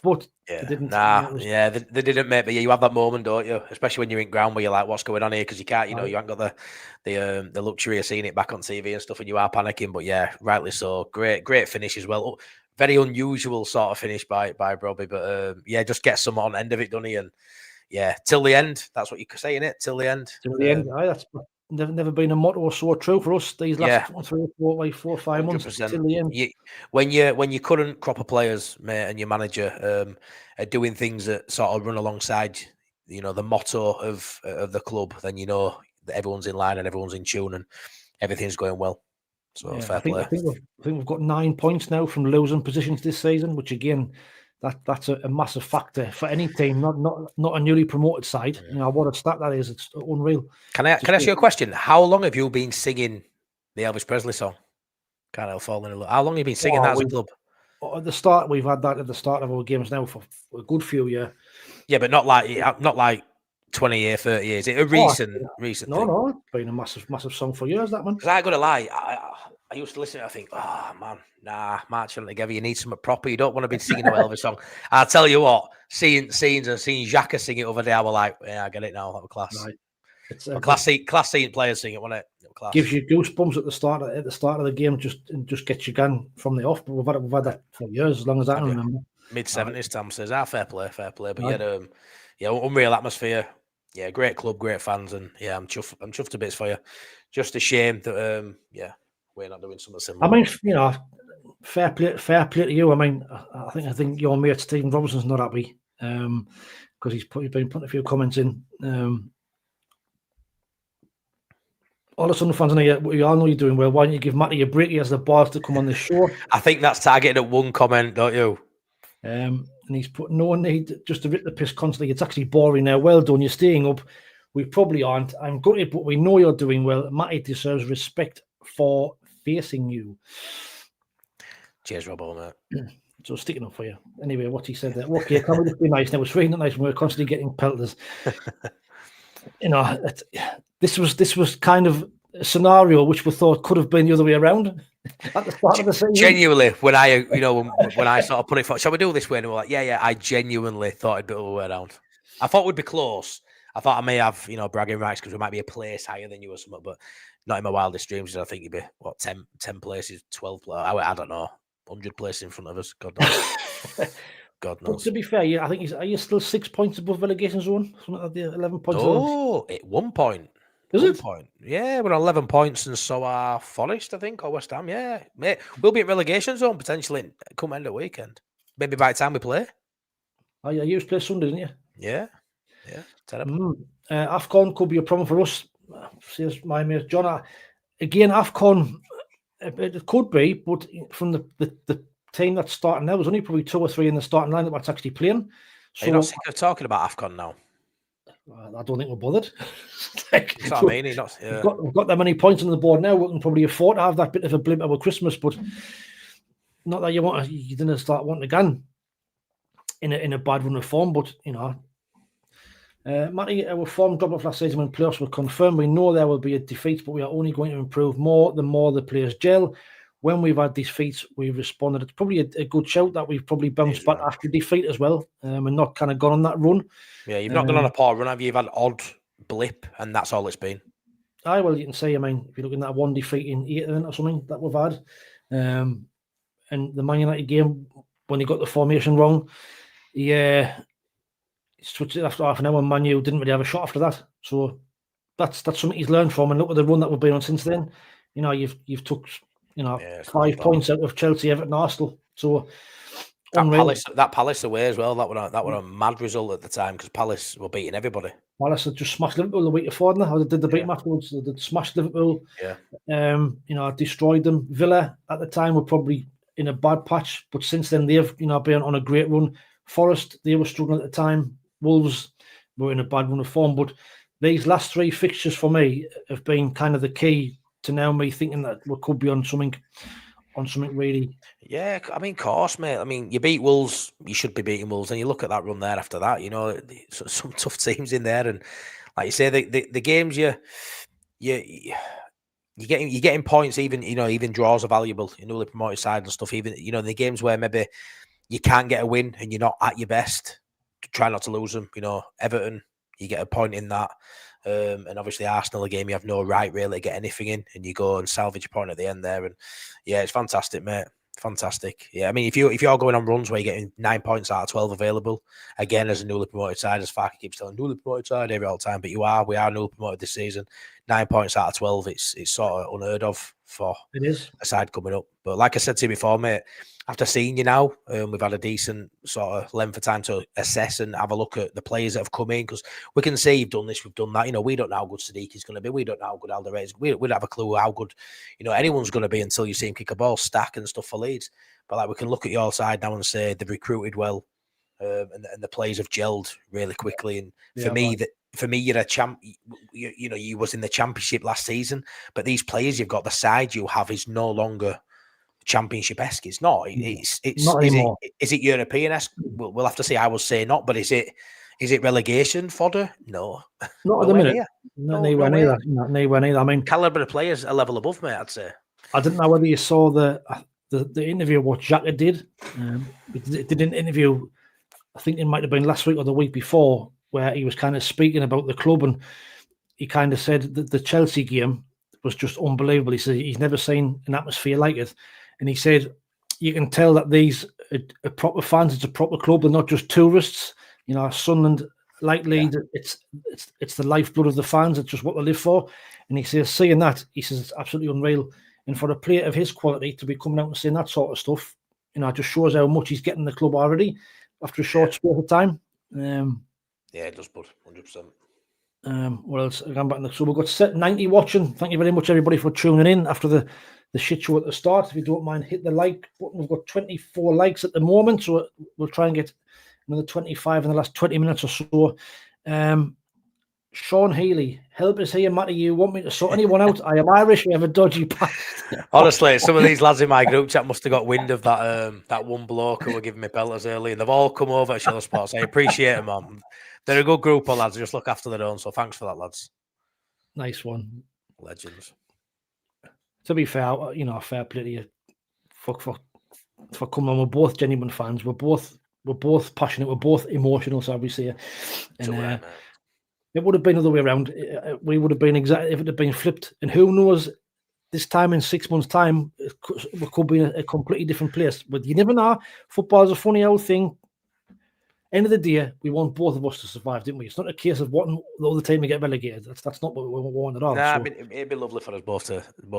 but they didn't. They didn't, mate. But you have that moment, don't you? Especially when you're in ground where you're like, "What's going on here?" Because you can't, you haven't got the luxury of seeing it back on TV and stuff, and you are panicking. But yeah, rightly so. Great finish as well. Very unusual sort of finish by Robbie, but just get some on end of it, doesn't he? And till the end. That's what you're saying, it till the end. Till the end. That's never been a motto so true for us these last 3 or 4 or 5 months. Till the end. When your current crop of players, mate, and your manager are doing things that sort of run alongside, the motto of the club, then that everyone's in line and everyone's in tune and everything's going well. So fair play. I think we've got 9 points now from losing positions this season, which again, that's a massive factor for any team, not a newly promoted side. What a stat that is! It's unreal. Can I ask you a question? How long have you been singing the Elvis Presley song? Can't help falling in love. How long have you been singing that as a club? At the start, we've had that at the start of our games now for a good few years. Yeah, but not like 20 years, 30 years. It's a recent thing. No, it's been a massive song for years, that man. Because I got to lie, I used to listen to it, I think, oh man, marching together, you need something proper. You don't want to be singing an Elvis song. I'll tell you what, seeing Xhaka sing it over there, I was like, yeah, I get it now. That was class. Right. It's class seeing players sing it, wasn't it? Class. Gives you goosebumps at the start of the game, just gets you going from the off. But we've had that for years, as long as I can remember. Mid-70s, Tam says, fair play. But unreal atmosphere. Yeah, great club, great fans, and I'm chuffed to bits for you. Just a shame that we're not doing something similar. I mean, fair play to you. I mean, I think your mate Stephen Robinson's not happy because he's been putting a few comments in. All the Sunderland fans, we all know you're doing well. Why don't you give Matty a break? He has the balls to come on the show. I think that's targeted at one comment, don't you? And he's put no need just to rip the piss constantly. It's actually boring now. Well done. You're staying up. We probably aren't. I'm gutted, but we know you're doing well. Matty deserves respect for facing you. Cheers, Robbo, mate. So sticking up for you. Anyway, what he said there. Okay, can we just be nice now? It's really not nice when we're constantly getting pelters. This was kind of a scenario which we thought could have been the other way around at the start of the season. Genuinely, when I sort of put it for, shall we do this way? And we're like, yeah, I genuinely thought it'd be the other way around. I thought we'd be close. I thought I may have, bragging rights because we might be a place higher than you or something, but not in my wildest dreams. I think you'd be 10 places, 12 places. I don't know, 100 places in front of us. God knows. God knows. But to be fair, I think are you still 6 points above relegation zone? Something like the 11 points. At 1 point. Is it? Point. Yeah, we're on 11 points, and so are Forest, I think, or West Ham. Yeah, mate, we'll be in relegation zone potentially come end of weekend. Maybe by the time we play. Oh, yeah, you used to play Sunday, didn't you? Yeah. Terrible. AFCON could be a problem for us, says my mate John. Again, AFCON, it could be, but from the team that's starting now, there's only probably 2 or 3 in the starting line that's actually playing. So, are you not sick of talking about AFCON now? I don't think we're bothered. That's what I mean. We've got that many points on the board now. We can probably afford to have that bit of a blimp over Christmas, but not that you didn't start wanting again in a bad run of form. But Matty, our form drop off last season when playoffs were confirmed. We know there will be a defeat, but we are only going to improve more the more the players gel. When we've had defeats, we've responded. It's probably a good shout that we've probably bounced back after defeat as well, and not kind of gone on that run. Yeah, you've not gone on a poor run, have you? You've had an odd blip, and that's all it's been. Well, you can say, if you're looking at 1 defeat in 8 or something that we've had, and the Man United game, when he got the formation wrong, he switched it after half an hour, and Man U didn't really have a shot after that. So that's something he's learned from. And look at the run that we've been on since then. You know, you've took 5 points out of Chelsea, Everton, Arsenal. So that Palace away as well. That were a mad result at the time because Palace were beating everybody. Palace had just smashed Liverpool the week before, didn't they? Or they did the beat them afterwards. They smashed Liverpool. Yeah. Destroyed them. Villa at the time were probably in a bad patch, but since then they've been on a great run. Forest, they were struggling at the time. Wolves were in a bad run of form, but these last 3 fixtures for me have been kind of the key to now me thinking that we could be on something really. Yeah, I mean, of course, mate. I mean, you beat Wolves, you should be beating Wolves, and you look at that run there after that. You know, some tough teams in there, and like you say, the games you're getting points. Even draws are valuable. Newly promoted side and stuff. Even the games where maybe you can't get a win and you're not at your best, try not to lose them. Everton, you get a point in that. And obviously Arsenal, a game you have no right really to get anything in, and you go and salvage a point at the end there. And yeah, it's fantastic, mate. Fantastic. Yeah, I mean, if you're going on runs where you're getting 9 points out of 12 available, again, as a newly promoted side, as Farke keeps telling, newly promoted side every all the time, but we are newly promoted this season. 9 points out of 12, it's sort of unheard of for a side coming up. But like I said to you before, mate, after seeing you now, we've had a decent sort of length of time to assess and have a look at the players that have come in, because we can say you've done this, we've done that. We don't know how good Sadiq is going to be. We don't know how good Alderweireld is. We don't have a clue how good anyone's going to be until you see him kick a ball, stack and stuff for Leeds. But like, we can look at your side now and say they've recruited well, and the players have gelled really quickly. And for me, you're a champ. You was in the Championship last season, but these players you've got, the side you have is no longer Championship-esque. It's not. It's not anymore. Is it European-esque? We'll have to see. I will say not, but is it relegation fodder? No, not at the minute. Not anywhere neither. I mean, caliber of players a level above, mate. I'd say. I didn't know whether you saw the interview what Xhaka did. He did an interview. I think it might have been last week or the week before, where he was kind of speaking about the club, and he kind of said that the Chelsea game was just unbelievable. He said he's never seen an atmosphere like it. And he said, you can tell that these are proper fans. It's a proper club. They're not just tourists. Sunderland, like Leeds, it's the lifeblood of the fans. It's just what they live for. And he says, seeing that, he says, it's absolutely unreal. And for a player of his quality to be coming out and saying that sort of stuff, it just shows how much he's getting the club already after a short space of time. Yeah, it does, bud, 100%. What else? So we've got set 90 watching. Thank you very much, everybody, for tuning in after the shit show at the start. If you don't mind, hit the like button. We've got 24 likes at the moment, so we'll try and get another 25 in the last 20 minutes or so. Sean Healy, help us here, Matty. You want me to sort anyone out? I am Irish. We have a dodgy past. Honestly, some of these lads in my group chat must have got wind of that one bloke who were giving me pelters early, and they've all come over at Shiller Sports. I appreciate them, man. They're a good group of lads. They just look after their own. So thanks for that, lads. Nice one. Legends. To be fair, fair play to you for coming on. We're both genuine fans. We're both passionate. We're both emotional, so obviously. And it would have been the other way around. We would have been exactly if it had been flipped. And who knows, this time in 6 months' time, we could be in a completely different place. But you never know. Football's a funny old thing. End of the day, we want both of us to survive, didn't we? It's not a case of wanting the other team to get relegated. That's not what we want at all. Nah, so. It'd be lovely for us both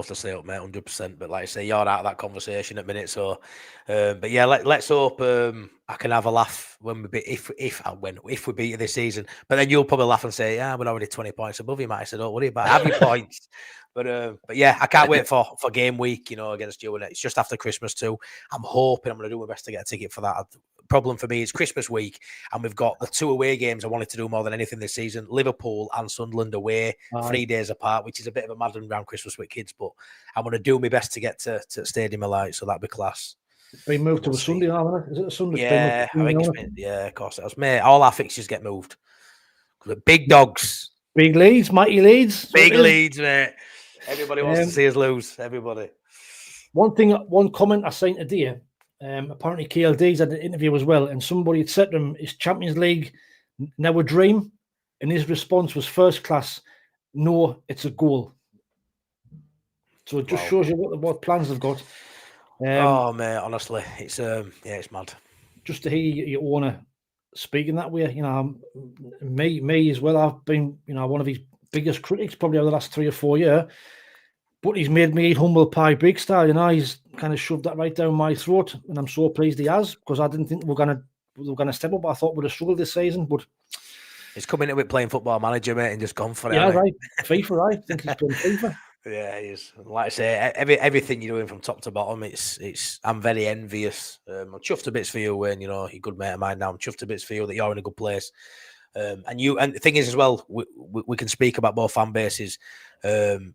to stay up, mate, 100%. But like I say, you're out of that conversation at the minute. So, but yeah, let's hope I can have a laugh when we beat if we beat you this season. But then you'll probably laugh and say, "Yeah, we're already 20 points above you, Matty." So don't worry about it. Have your points. But yeah, I can't wait for game week, against you. And it's just after Christmas too. I'm hoping I'm going to do my best to get a ticket for that. Problem for me is Christmas week, and we've got the 2 away games I wanted to do more than anything this season: Liverpool and Sunderland away, 3 days apart, which is a bit of a madden around Christmas with kids. But I'm going to do my best to get to Stadium of Light, so that'd be class. It's been moved to a Sunday, isn't it? Is it a Sunday? Yeah, I think it's been. Yeah, of course it was. Mate, all our fixtures get moved. Big dogs, big Leeds, mighty Leeds, big Leeds, mate. Everybody wants to see us lose. Everybody. One comment I seen today. Apparently KLD's had an interview as well, and somebody had said to him, "Is Champions League now a dream?" And his response was first class. No, it's a goal. So it just shows you what plans they've got. Oh mate, honestly, it's it's mad. Just to hear your owner speaking that way. Me as well. I've been, one of his biggest critics probably over the last 3 or 4 years. But he's made me eat humble pie big style. He's kind of shoved that right down my throat, and I'm so pleased he has, because I didn't think we were gonna step up. I thought we'd have struggled this season, but he's coming in with playing Football Manager, mate, and just gone for it. Yeah, right. FIFA, right? I think he's playing FIFA. Yeah, he is. Like I say, everything you're doing from top to bottom, it's. I'm very envious. I'm chuffed to bits for you, Wayne. You're a good mate of mine now. I'm chuffed to bits for you that you're in a good place. And the thing is as well, we can speak about both fan bases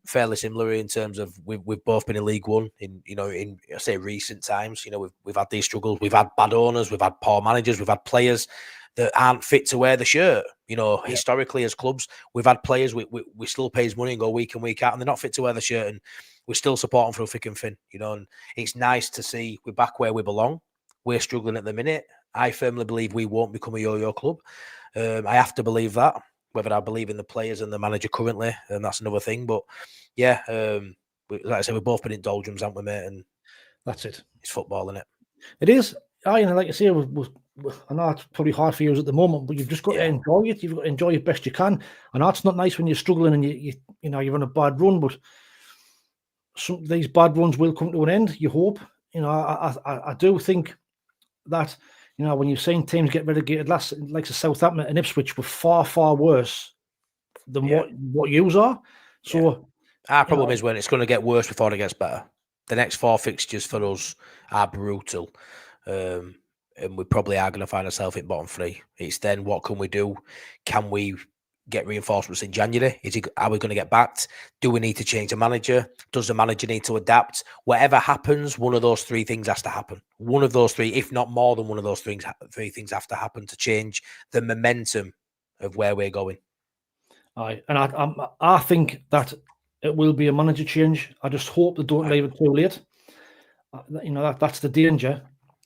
fairly similar in terms of we've both been in League One in I say recent times. We've had these struggles. We've had bad owners. We've had poor managers. We've had players that aren't fit to wear the shirt. Historically as clubs, we've had players we still pay his money and go week in, week out, and they're not fit to wear the shirt, and we still support them through thick and thin. And it's nice to see we're back where we belong. We're struggling at the minute. I firmly believe we won't become a yo-yo club. I have to believe that. Whether I believe in the players and the manager currently, and that's another thing. But yeah, like I said, we've both been in doldrums, haven't we, mate? And that's it. It's football, isn't it? It is. Like I say, I know it's probably hard for you at the moment, but you've just got to enjoy it. You've got to enjoy it best you can. And that's not nice when you're struggling and you're on a bad run. But these bad runs will come to an end. You hope. I do think that. When you've seen teams get relegated, like Southampton and Ipswich, were far, far worse than what yous are. So our problem is when it's going to get worse before it gets better. The next 4 fixtures for us are brutal, and we probably are going to find ourselves in bottom 3. It's then what can we do? Can we get reinforcements in January? Are we going to get backed? Do we need to change the manager? Does the manager need to adapt? Whatever happens, one of those 3 things has to happen. One of those 3, if not more than one of those 3 things have to happen to change the momentum of where we're going. Aye, and I think that it will be a manager change. I just hope they don't leave it too late. That's the danger.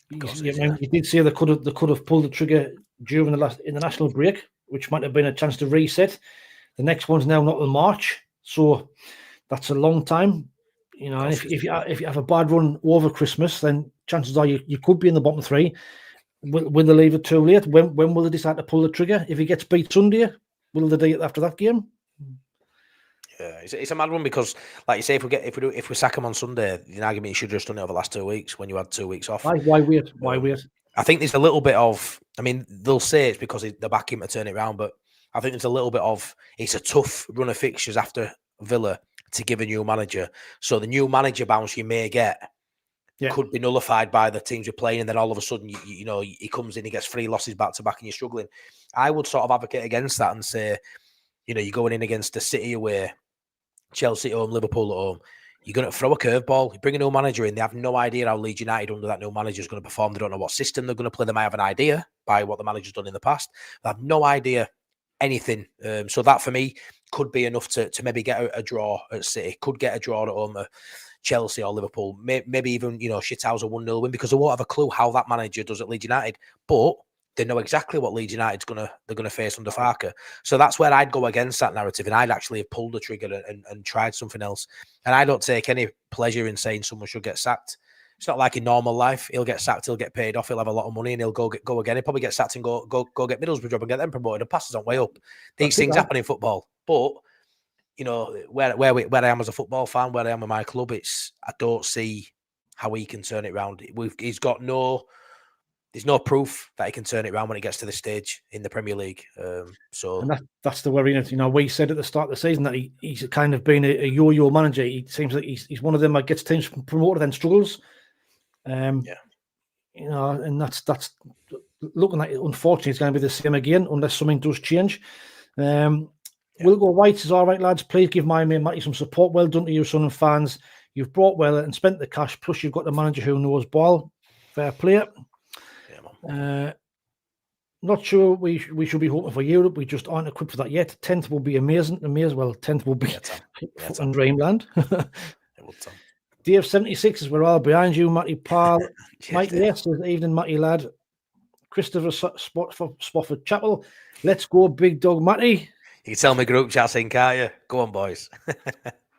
You did say they could have pulled the trigger during the international break, which might have been a chance to reset. The next one's now not in March, so that's a long time. And if you have a bad run over Christmas, then chances are you could be in the bottom 3. Will they leave it too late? When will they decide to pull the trigger? If he gets beat Sunday, will they do it after that game? Yeah, it's a mad one because, like you say, if we sack him on Sunday, the argument you should have just done it over the last 2 weeks when you had 2 weeks off. Why wait? Why wait? I think there's a little bit of. I mean, they'll say it's because they're back him to turn it around, but I think there's a little bit of. It's a tough run of fixtures after Villa to give a new manager. So the new manager bounce you may get could be nullified by the teams you're playing, and then all of a sudden, he comes in, he gets 3 losses back to back, and you're struggling. I would sort of advocate against that and say, you're going in against the City away, Chelsea at home, Liverpool at home. You're going to throw a curveball. You bring a new manager in. They have no idea how Leeds United under that new manager is going to perform. They don't know what system they're going to play. They might have an idea by what the manager's done in the past. They have no idea anything. So that for me could be enough to maybe get a draw at City. Could get a draw at home at Chelsea or Liverpool. Maybe even shithouse a 1-0 win because they won't have a clue how that manager does at Leeds United. But they know exactly what Leeds United's they're gonna face under Farke. So that's where I'd go against that narrative, and I'd actually have pulled the trigger and tried something else. And I don't take any pleasure in saying someone should get sacked. It's not like in normal life. He'll get sacked, he'll get paid off, he'll have a lot of money, and he'll go again. He'll probably get sacked and go get Middlesbrough job and get them promoted and passes on way up. These things happen in football. But where I am as a football fan, where I am with my club, I don't see how he can turn it around. There's no proof that he can turn it around when it gets to this stage in the Premier League. And that's the worry. We said at the start of the season that he's kind of been a yo-yo manager. He seems like he's one of them that gets teams promoted and struggles. And that's looking like, unfortunately, it's going to be the same again unless something does change. We'll go White says, all right, lads, please give my mate Matty some support. Well done to you, Sunderland fans. You've brought well and spent the cash, plus you've got the manager who knows ball. Fair play. Not sure we should be hoping for Europe. We just aren't equipped for that yet. 10th will be amazing. 10th will be fucking dreamland. Dave 76 is we're all behind you, Matty Pal. Mike yes, says evening, Matty lad. Christopher Spofford Chapel. Let's go, big dog Matty. You can tell me group chat's in, can't you? Go on, boys.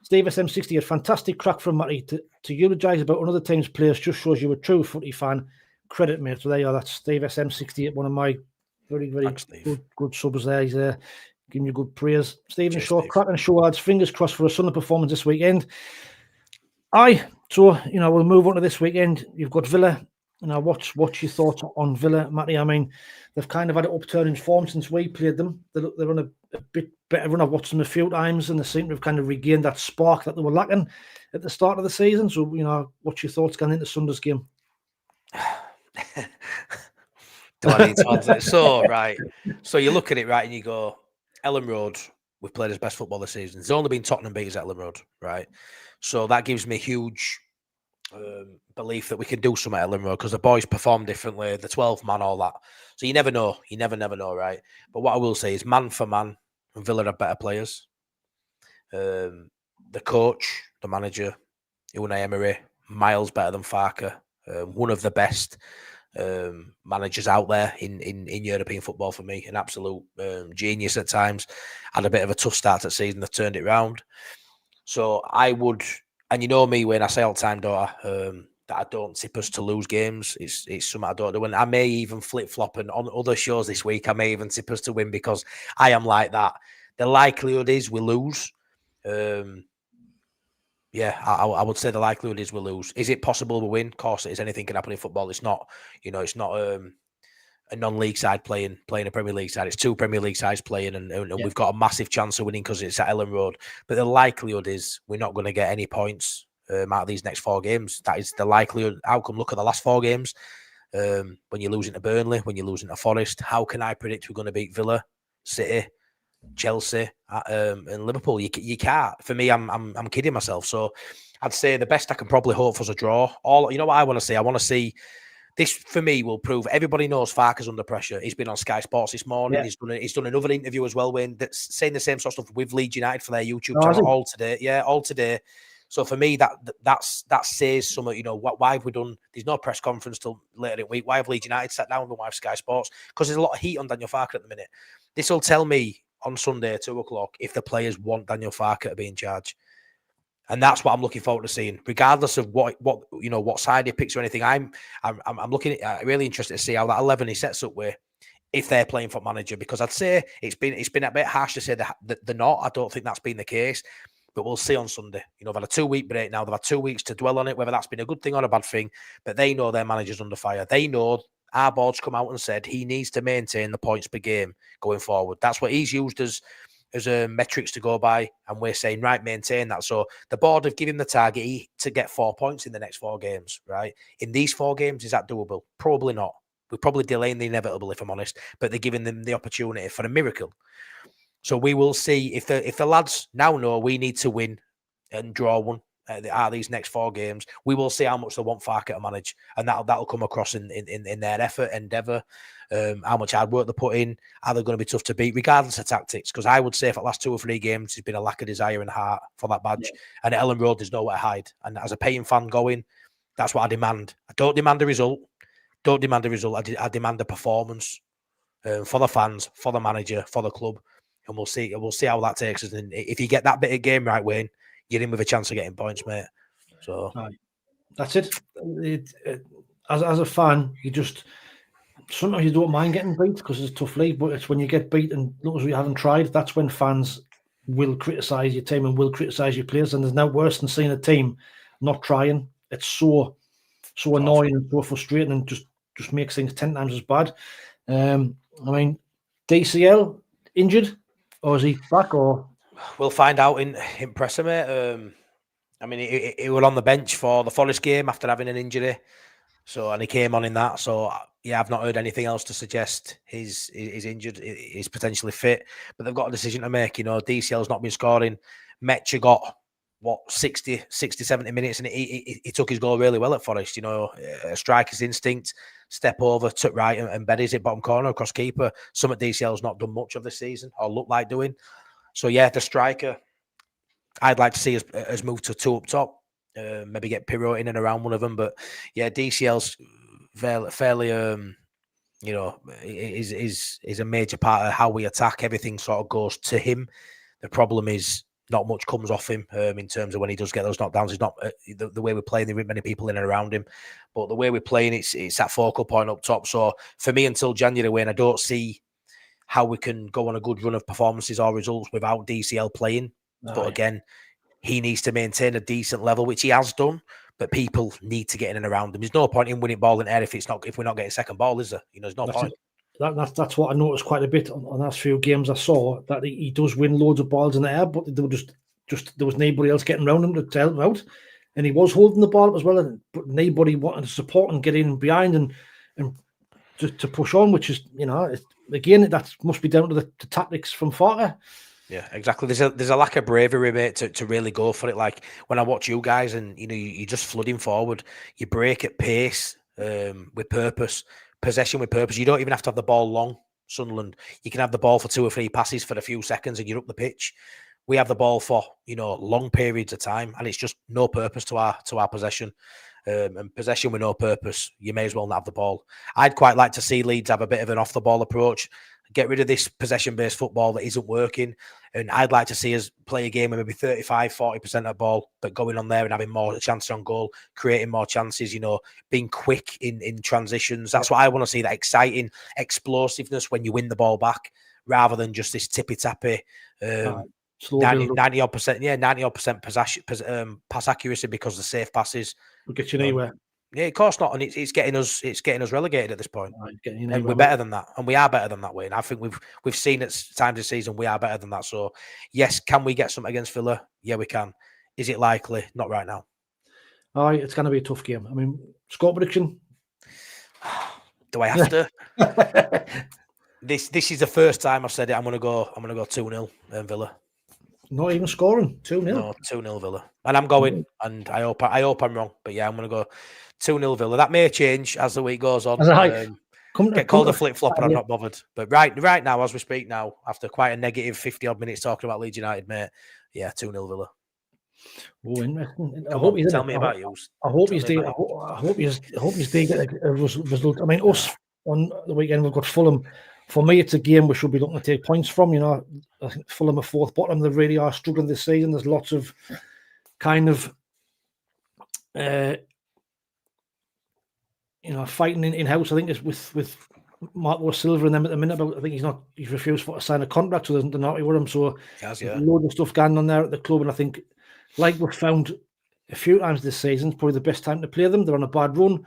Steve SM60, a fantastic crack from Matty to eulogise about another team's players just shows you a true footy fan. Credit, mate. So there you are. That's Steve SM68, one of my Very good subs there. He's giving you good praise. Stephen Shaw, Steve. cracking show, lads. Fingers crossed for a Sunderland performance this weekend. So we'll move on to this weekend. You've got Villa. What's your thoughts on Villa, Matty? I mean, they've kind of had an upturn in form since we played them. They're on a bit better run. I've watched them a few times, and they seem to have kind of regained that spark that they were lacking at the start of the season. So, what's your thoughts going into Sunday's game? Do I need to answer it? So, right. So you look at it, right, and you go, Ellen Road, we've played his best football this season. There's only been Tottenham beat us at Ellen Road, right? So that gives me huge belief that we can do something at Ellen Road because the boys perform differently, the 12 man, all that. So you never know. You never know, right? But what I will say is man for man, Villa are better players. The coach, the manager, Unai Emery, miles better than Farke. One of the best managers out there in European football for me. An absolute genius at times. Had a bit of a tough start to the season. They've turned it round. So I would, and you know me when I say all the time, daughter, that I don't tip us to lose games. It's something I don't do. And I may even flip-flop, and on other shows this week, I may even tip us to win because I am like that. The likelihood is we lose. Yeah, I would say the likelihood is we'll lose. Is it possible we win? Of course it is. Anything can happen in football. It's not, it's not a non-league side playing a Premier League side. It's two Premier League sides playing, and we've got a massive chance of winning because it's at Ellen Road. But the likelihood is we're not going to get any points out of these next 4 games. That is the likelihood outcome. Look at the last 4 games. When you're losing to Burnley, when you're losing to Forest, how can I predict we're going to beat Villa, City, Chelsea, and Liverpool? You can't. For me, I'm kidding myself. So I'd say the best I can probably hope for is a draw. What I want to see? I want to see. This, for me, will prove everybody knows Farke's under pressure. He's been on Sky Sports this morning. Yeah. He's done another interview as well, that's saying the same sort of stuff with Leeds United for their YouTube channel all today. Yeah, all today. So for me, that says something. Why have we done? There's no press conference till later in the week. Why have Leeds United sat down and why have Sky Sports? Because there's a lot of heat on Daniel Farke at the minute. This will tell me on Sunday at 2:00 if the players want Daniel Farke to be in charge. And that's what I'm looking forward to seeing, regardless of what side he picks or anything. I'm looking at really interested to see how that 11 he sets up with, if they're playing for manager, because I'd say it's been a bit harsh to say that they're not. I don't think that's been the case, but we'll see on Sunday. They've had a 2-week break now. They've had 2 weeks to dwell on it, whether that's been a good thing or a bad thing. But they know their manager's under fire. They know our board's come out and said he needs to maintain the points per game going forward. That's what he's used as metrics to go by, and we're saying, right, maintain that. So the board have given him the target to get 4 points in the next 4 games, right? In these 4 games, is that doable? Probably not. We're probably delaying the inevitable, if I'm honest, but they're giving them the opportunity for a miracle. So we will see if the lads now know we need to win and draw one out of these next 4 games. We will see how much they want Farke to manage, and that'll come across in their effort, endeavour. How much hard work they put in, are they going to be tough to beat, regardless of tactics? Because I would say for the last 2 or 3 games, there's been a lack of desire and heart for that badge. Yeah. And at Ellen Road, there's nowhere to hide. And as a paying fan going, that's what I demand. I don't demand a result. I demand a performance for the fans, for the manager, for the club. And we'll see how that takes us. And if you get that bit of game right, Wayne, you're in with a chance of getting points, mate. So that's it. As a fan, sometimes you don't mind getting beat because it's a tough league, but it's when you get beat and look as you haven't tried, that's when fans will criticise your team and will criticise your players. And there's no worse than seeing a team not trying. It's so annoying and so frustrating, and just makes things 10 times as bad. DCL injured, or is he back? Or we'll find out in Presser, mate. He was on the bench for the Forest game after having an injury. So, and he came on in that. So, yeah, I've not heard anything else to suggest he's injured. He's potentially fit, but they've got a decision to make. DCL's not been scoring. Metcha got 60, 70 minutes, and he took his goal really well at Forest. A striker's instinct, step over, took right, and Beddy's it bottom corner across keeper. Some at DCL's not done much of this season or look like doing. So, yeah, the striker, I'd like to see us move to 2 up top. Maybe get Pirro in and around one of them, but yeah, DCL's fairly is a major part of how we attack. Everything sort of goes to him. The problem is not much comes off him in terms of when he does get those knockdowns. He's not the way we're playing. There aren't many people in and around him, but the way we're playing, it's that focal point up top. So for me, until January, when I don't see how we can go on a good run of performances or results without DCL playing. But again, he needs to maintain a decent level, which he has done. But people need to get in and around him. There's no point in winning ball in air if we're not getting second ball, is there? There's no point. That's what I noticed quite a bit on the last few games I saw, that he does win loads of balls in the air, but there was nobody else getting around him to help him out, and he was holding the ball up as well, but nobody wanted to support and get in behind and to push on, which is again that must be down to the tactics from Farke. Yeah, exactly. There's a lack of bravery, mate, to really go for it. Like when I watch you guys, and you're just flooding forward, you break at pace with purpose. Possession with purpose. You don't even have to have the ball long, Sunderland. You can have the ball for 2 or 3 passes for a few seconds and you're up the pitch. We have the ball for, long periods of time, and it's just no purpose to our possession. And possession with no purpose, you may as well not have the ball. I'd quite like to see Leeds have a bit of an off-the-ball approach, get rid of this possession-based football that isn't working. And I'd like to see us play a game with maybe 35, 40% of ball, but going on there and having more chances on goal, creating more chances, being quick in transitions. That's what I want to see, that exciting explosiveness when you win the ball back, rather than just this tippy-tappy 90% pass accuracy because the safe passes. Will get you anywhere. Yeah, of course not, and it's getting us relegated at this point. And we're better than that, and we are better than that, Wayne. I think we've seen at times this season we are better than that. So yes, can we get something against Villa? Yeah, we can. Is it likely? Not right now. It's going to be a tough game. I mean, score prediction. Do I have to? This is the first time I've said it. I'm gonna go 2-0 Villa. Not even scoring 2-0. No, 2-0 Villa, and I'm going. And I hope I'm wrong, but yeah, I'm gonna go 2-0 Villa. That may change as the week goes on. Get called a flip-flop and I'm not bothered. But right now, as we speak now, after quite a negative 50-odd minutes talking about Leeds United, mate, yeah, 2-0 Villa. Oh, interesting. Tell me about you. I hope he's doing a result. I mean, us on the weekend, we've got Fulham. For me, it's a game we should be looking to take points from. I think Fulham are fourth bottom. They really are struggling this season. There's lots of kind of fighting in house. I think it's with Marco Silva and them at the minute. But I think he's refused to sign a contract, so they're not with him. So there's loads of stuff going on there at the club, and I think, like we've found a few times this season, it's probably the best time to play them. They're on a bad run.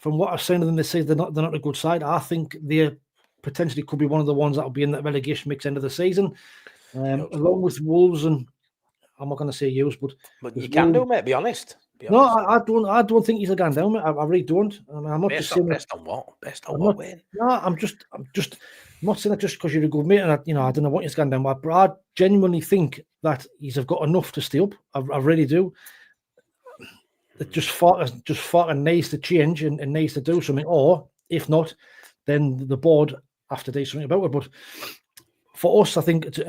From what I've seen of them this season, they're not a good side. I think they potentially could be one of the ones that will be in that relegation mix end of the season, along with Wolves, and I'm not going to say Wolves, but you can do, mate. Be honest. No, I don't think he's a going down, mate. I really don't. I mean, I'm not based just saying based on what, Wayne? No, I'm not saying that just because you're a good mate, and I don't know what he's going down, but I genuinely think that he's got enough to stay up. I really do. It just Farke needs to change and needs to do something, or if not, then the board have to do something about it. But for us, I think it's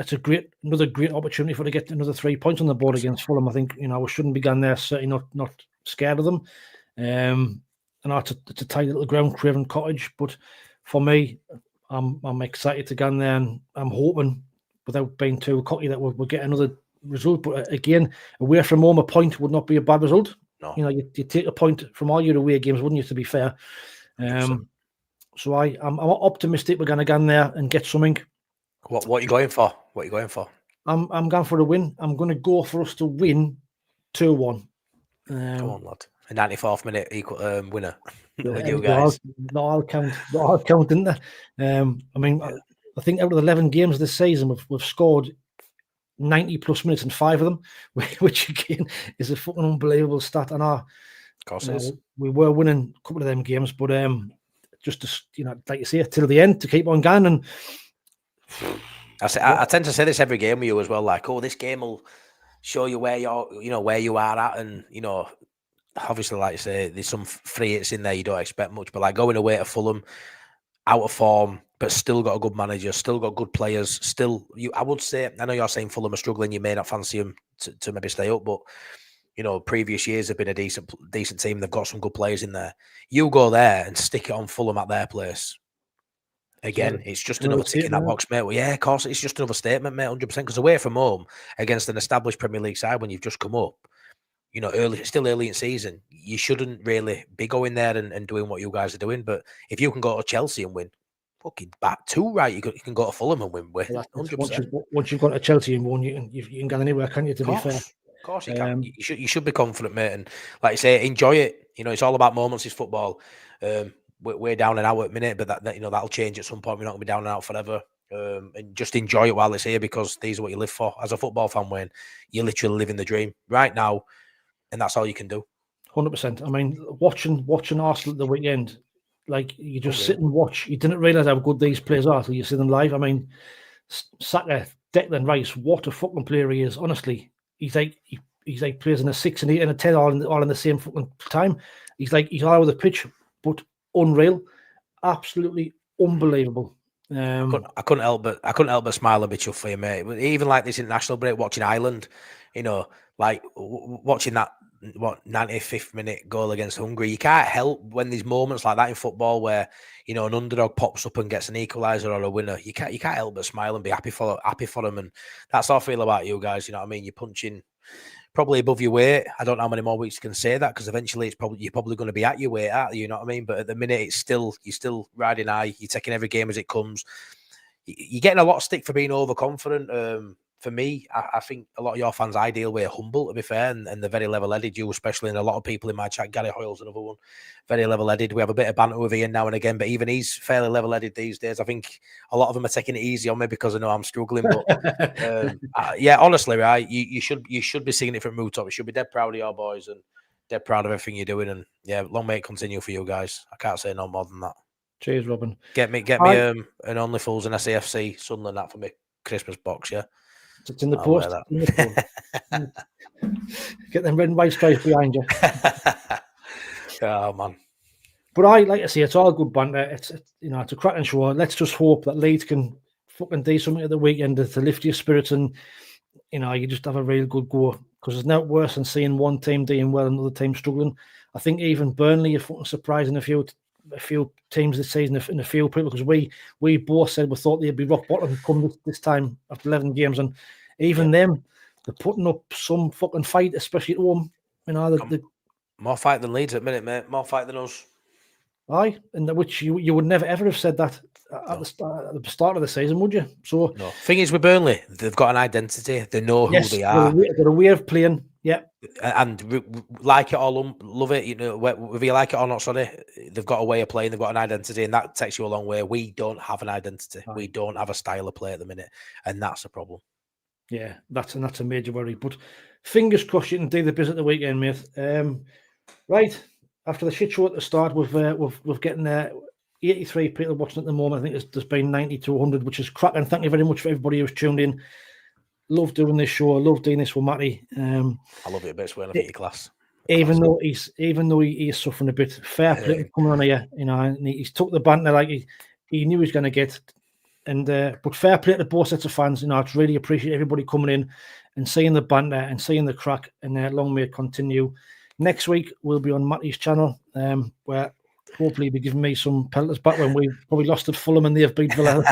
another great opportunity to get another 3 points on the board against Fulham. I think we shouldn't be going there, certainly not scared of them. And it's a tight little ground, Craven Cottage. But for me, I'm excited to go in there, and I'm hoping, without being too cocky, that we'll get another result. But again, away from home, a point would not be a bad result. No. You take a point from all your away games, wouldn't you? To be fair. So I'm optimistic we're going to go in there and get something. What are you going for? I'm going for a win. I'm going to go for us to win 2-1. Come on, lad. A 94th minute equal winner. You guys. I'll count, didn't they? I mean, I think out of the 11 games this season, we've scored 90 plus minutes in 5 of them, which again is a fucking unbelievable stat. And of course it is. We were winning a couple of them games, but just to, like you say, till the end to keep on going. And I tend to say this every game with you as well. Like, this game will show you where where you are at, and obviously, like you say, there's some free hits in there you don't expect much. But like going away to Fulham, out of form, but still got a good manager, still got good players. I would say, I know you're saying Fulham are struggling. You may not fancy them to maybe stay up, but previous years have been a decent team. They've got some good players in there. You go there and stick it on Fulham at their place. Again, it's just another tick in that box, mate. Well, yeah, of course, it's just another statement, mate, 100%. Because away from home against an established Premier League side, when you've just come up, you know, still early in season, you shouldn't really be going there and doing what you guys are doing. But if you can go to Chelsea and win, fucking back two, right? You can go to Fulham and win. 100%. Once you've gone to Chelsea and won, you can get anywhere, can't you? To be fair, of course you can. You should be confident, mate. And like you say, enjoy it. You know, it's all about moments. It's football. We're down and out at the minute, but that you know that'll change at some point. We're not going to be down and out forever. And just enjoy it while it's here, because these are what you live for. As a football fan, Wayne, you're literally living the dream right now, and that's all you can do. 100%. I mean, watching Arsenal at the weekend, like you just sit and watch. You didn't realise how good these players are till you see them live. I mean, Saka, Declan Rice, what a fucking player he is. Honestly, he's like plays in a 6 and 8 and a 10 all in the same fucking time. He's all over the pitch, but unreal, absolutely unbelievable. I couldn't help but smile a bit for you, mate. Even like this international break, watching Ireland, you know, like watching that 95th minute goal against Hungary. You can't help when there's moments like that in football where, you know, an underdog pops up and gets an equaliser or a winner. You can't help but smile and be happy for them. And that's how I feel about you guys. You know what I mean? You're punching probably above your weight. I don't know how many more weeks you can say that, because eventually you're probably going to be at your weight, aren't you? You know what I mean? But at the minute, you're still riding high. You're taking every game as it comes. You're getting a lot of stick for being overconfident. For me, I think a lot of your fans I deal with are humble, to be fair, and they're very level-headed. You especially, and a lot of people in my chat. Gary Hoyle's another one, very level-headed. We have a bit of banter with Ian now and again, but even he's fairly level-headed these days. I think a lot of them are taking it easy on me because I know I'm struggling. But yeah, honestly, right, you should be seeing it from rooftop. You should be dead proud of your boys and dead proud of everything you're doing. And yeah, long may it continue for you guys. I can't say no more than that. Cheers, Robin. Get me an Only Fools and SAFC Sunderland that for me Christmas box, yeah. It's in the post. Get them red and white stripes behind you. Oh man! But I like to say it's all good banter. It's a cracking show. Let's just hope that Leeds can fucking do something at the weekend to lift your spirits, and you just have a real good go, because it's not worse than seeing one team doing well and another team struggling. I think even Burnley are fucking surprising a few teams this season, and a few people, because we both said we thought they'd be rock bottom come this time after 11 games, and even them, they're putting up some fucking fight, especially at home. More fight than Leeds at the minute, mate. More fight than us. Aye, and which you would never ever have said that at the start of the season, would you? So no. Thing is with Burnley, they've got an identity. They know who they are. They're a way of playing. Yeah, and like it or love it, whether you like it or not, sorry, they've got a way of playing. They've got an identity, and that takes you a long way. We don't have an identity. Aye. We don't have a style of play at the minute, and that's a problem. Yeah, that's a major worry. But fingers crossed you can do the biz at the weekend, mate. Right, after the shit show at the start, we've getting 83 people watching at the moment. I think there's been 90 to 100, which is cracking. Thank you very much for everybody who's tuned in. Love doing this show. I love doing this with Matty. I love it a bit. It's well in your class. Even though he's suffering a bit, fair play coming on here. And he's took the banter like he knew he was going to get. And but fair play to both sets of fans. It's really appreciate everybody coming in and seeing the banter and seeing the crack. And long may it continue. Next week we'll be on Matty's channel, where hopefully be giving me some pelters back when we probably lost at Fulham and they've beat Villa.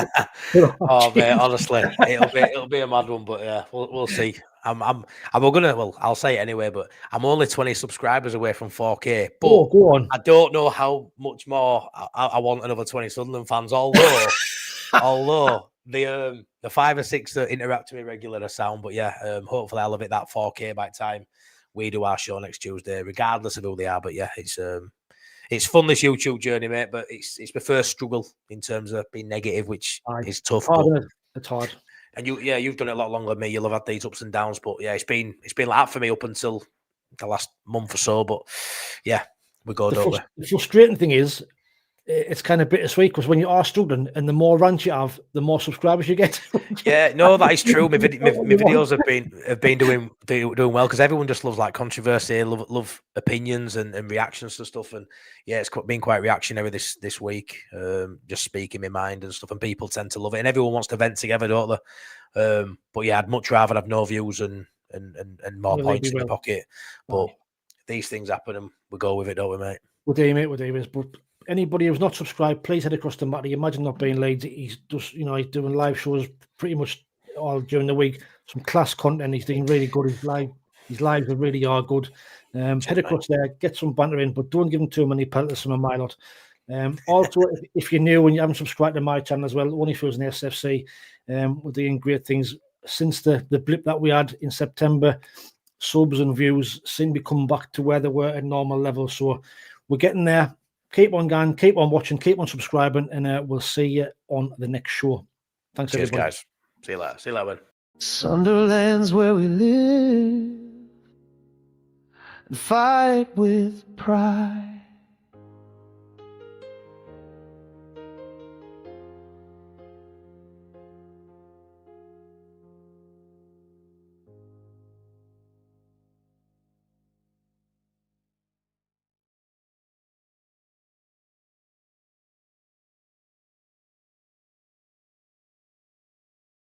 Oh mate, honestly, it'll be a mad one, but yeah, we'll see. I'll say it anyway, but I'm only 20 subscribers away from 4K. But go on. I don't know how much more I want another 20 Sunderland fans. Although the 5 or 6 that interact with me regular are sound, but yeah, hopefully I'll have it that 4K by the time we do our show next Tuesday, regardless of who they are. But yeah, it's fun, this YouTube journey, mate. But it's my first struggle in terms of being negative, which is tough. It's hard. And you've done it a lot longer than me. You'll have had these ups and downs, but yeah, it's been like that for me up until the last month or so. But yeah, we go over. The frustrating thing is, it's kind of bittersweet, because when you are struggling and the more rants you have, the more subscribers you get. Yeah, no, that is true. My videos have been doing well, because everyone just loves like controversy, love opinions and reactions to stuff. And yeah, it's been quite reactionary this week. Just speaking my mind and stuff, and people tend to love it, and everyone wants to vent together, don't they? But yeah, I'd much rather have no views and more points in the pocket. But these things happen, and we go with it, don't we, mate? We do, mate. But anybody who's not subscribed, please head across to Matty. Imagine not being Leeds. He's just, he's doing live shows pretty much all during the week. Some class content. He's doing really good. His lives are really good. Head across there, get some banter in, but don't give him too many pelters from my lot. Also, if you're new and you haven't subscribed to my channel as well, only for us in the SFC, we're doing great things since the blip that we had in September. Subs and views seem to be coming back to where they were at normal levels. So we're getting there. Keep on going, keep on watching, keep on subscribing, and we'll see you on the next show. Thanks, Cheers, everybody. guys. See you later. See you later. Sunderland's where we live and fight with pride.